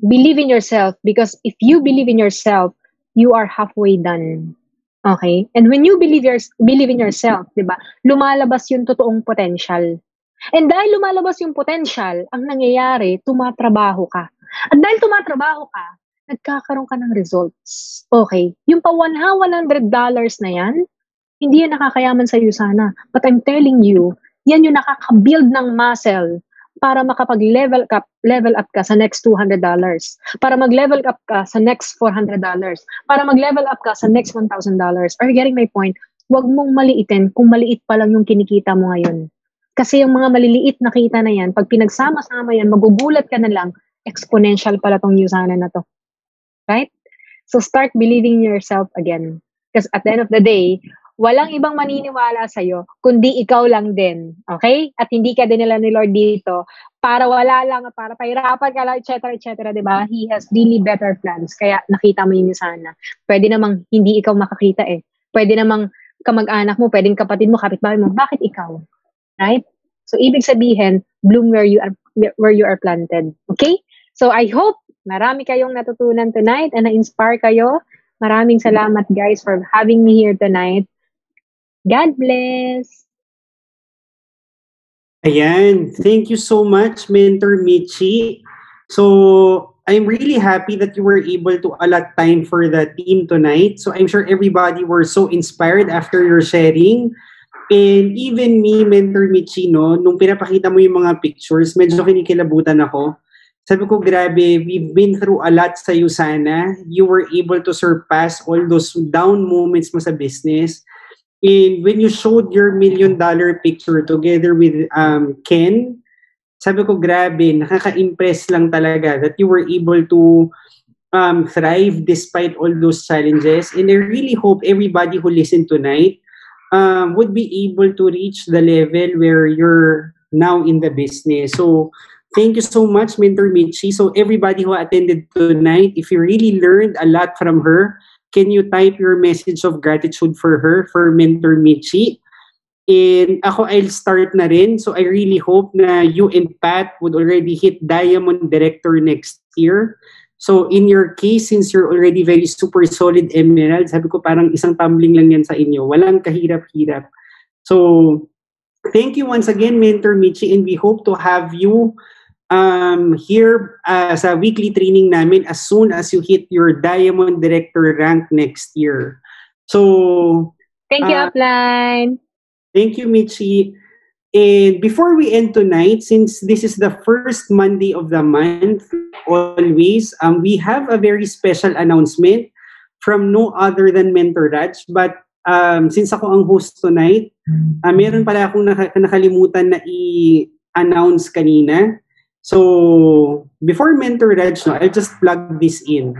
Believe in yourself, because if you believe in yourself, you are halfway done. Okay? And when you believe in yourself, diba, lumalabas yung totoong potential. And dahil lumalabas yung potential, ang nangyayari, tumatrabaho ka. At dahil tumatrabaho ka, nagkakaroon ka ng results. Okay? Yung pa $100 na yan, hindi yan nakakayaman sa Usana. But I'm telling you, yan yung nakaka-build ng muscle para makapag-level up ka sa next $200, para mag-level up ka sa next $400, para mag-level up ka sa next $1,000. Are you getting my point? Huwag mong maliitin kung maliit pa lang yung kinikita mo ngayon. Kasi yung mga maliliit na kita na yan, pag pinagsama-sama yan, magugulat ka na lang, exponential pala tong Usana na to. Right? So start believing in yourself again. Because at the end of the day, walang ibang maniniwala sa'yo, kundi ikaw lang din. Okay? At hindi ka din nila ni Lord dito para wala lang, para pahirapan ka lang, etc. etc. Diba? He has really better plans. Kaya nakita mo yung Usana. Pwede namang hindi ikaw makakita eh. Pwede namang kamag-anak mo, pwedeng kapatid mo, kapitbahay mo. Bakit ikaw? Right? So, ibig sabihin, bloom where you are planted. Okay? So, I hope marami kayong natutunan tonight and na-inspire kayo. Maraming salamat, guys, for having me here tonight. God bless! Ayan. Thank you so much, Mentor Michi. So, I'm really happy that you were able to allot time for the team tonight. So, I'm sure everybody were so inspired after your sharing. And even me, Mentor Michi, no, nung pinapakita mo yung mga pictures, medyo kinikilabutan ako. Sabi ko, grabe, we've been through a lot sa Usana. You were able to surpass all those down moments mo sa business. And when you showed your $1 million picture together with Ken, sabi ko, grabe, nakaka-impress lang talaga that you were able to thrive despite all those challenges. And I really hope everybody who listened tonight would be able to reach the level where you're now in the business. So, thank you so much, Mentor Michi. So, everybody who attended tonight, if you really learned a lot from her, can you type your message of gratitude for her, for Mentor Michi? And ako, I'll start na rin. So, I really hope na you and Pat would already hit Diamond Director next year. So, in your case, since you're already very super solid Emerald, sabi ko parang isang tumbling lang yan sa inyo. Walang kahirap-hirap. So thank you once again, Mentor Michi, and we hope to have you here sa weekly training namin as soon as you hit your Diamond Director rank next year. So, Thank you, Upline. thank you, Michi. And before we end tonight, since this is the first Monday of the month, always, we have a very special announcement from no other than Mentor Raj. But since ako ang host tonight, meron pala akong nakalimutan na i-announce kanina. So, before Mentor Raj, I'll just plug this in.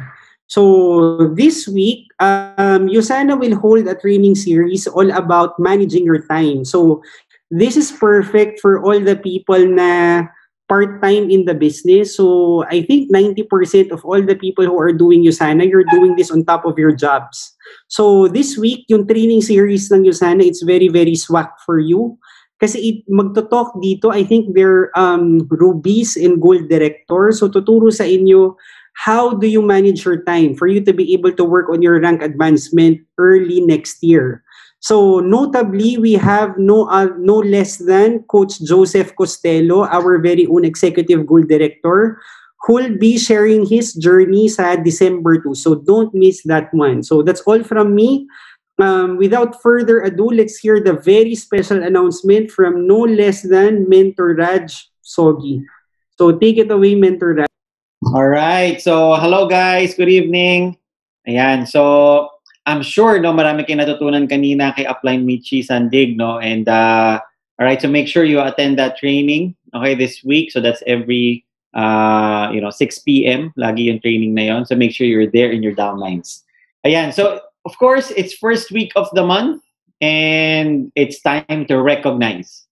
So, this week, USANA will hold a training series all about managing your time. So, this is perfect for all the people na part-time in the business. So, I think 90% of all the people who are doing USANA, you're doing this on top of your jobs. So, this week, yung training series ng USANA, it's very, very swak for you. Kasi magto-talk dito, I think they're rubies and gold director. So tuturo sa inyo, how do you manage your time for you to be able to work on your rank advancement early next year. So notably, we have no less than Coach Joseph Costello, our very own executive gold director, who will be sharing his journey sa December 2. So don't miss that one. So that's all from me. Without further ado, let's hear the very special announcement from no less than Mentor Raj Sogi. So take it away, Mentor Raj. All right. So hello guys. Good evening. Ayan. So I'm sure no marami kayong natutunan kanina kay Upline Michi Sandig, no? And all right, so make sure you attend that training, okay, this week. So that's every 6 p.m. lagi yung training na yon. So make sure you're there in your downlines. Ayan. So of course, it's first week of the month and it's time to recognize.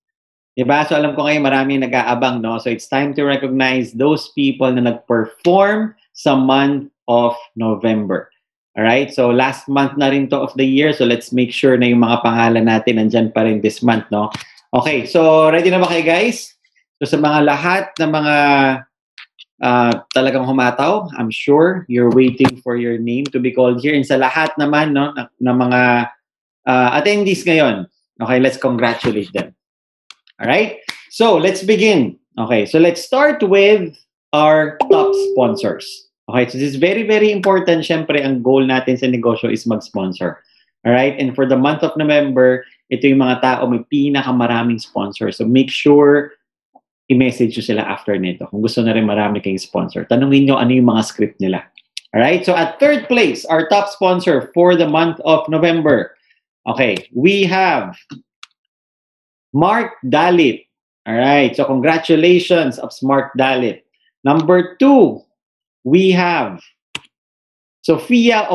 Diba? So alam ko ngayon marami nag-aabang, no? So it's time to recognize those people na nag-perform sa month of November. Alright? So last month na rin to of the year. So let's make sure na yung mga pangalan natin nandyan pa rin this month, no? Okay, so ready na ba kayo guys? So sa mga lahat na mga talagang humataw, I'm sure you're waiting for your name to be called here. And sa lahat naman, no, na mga attendees ngayon, okay, let's congratulate them. All right? So, let's begin. Okay, so let's start with our top sponsors. Okay, so this is very, very important. Siyempre, ang goal natin sa negosyo is mag-sponsor. All right? And for the month of November, ito yung mga tao may pinakamaraming sponsors. So, make sure i-message nyo sila after nito. Kung gusto na rin marami kayong sponsor, tanungin nyo ano yung mga script nila. Alright? So at third place, our top sponsor for the month of November. Okay, we have Mark Dalit. Alright, so congratulations of Mark Dalit. Number 2, we have Sophia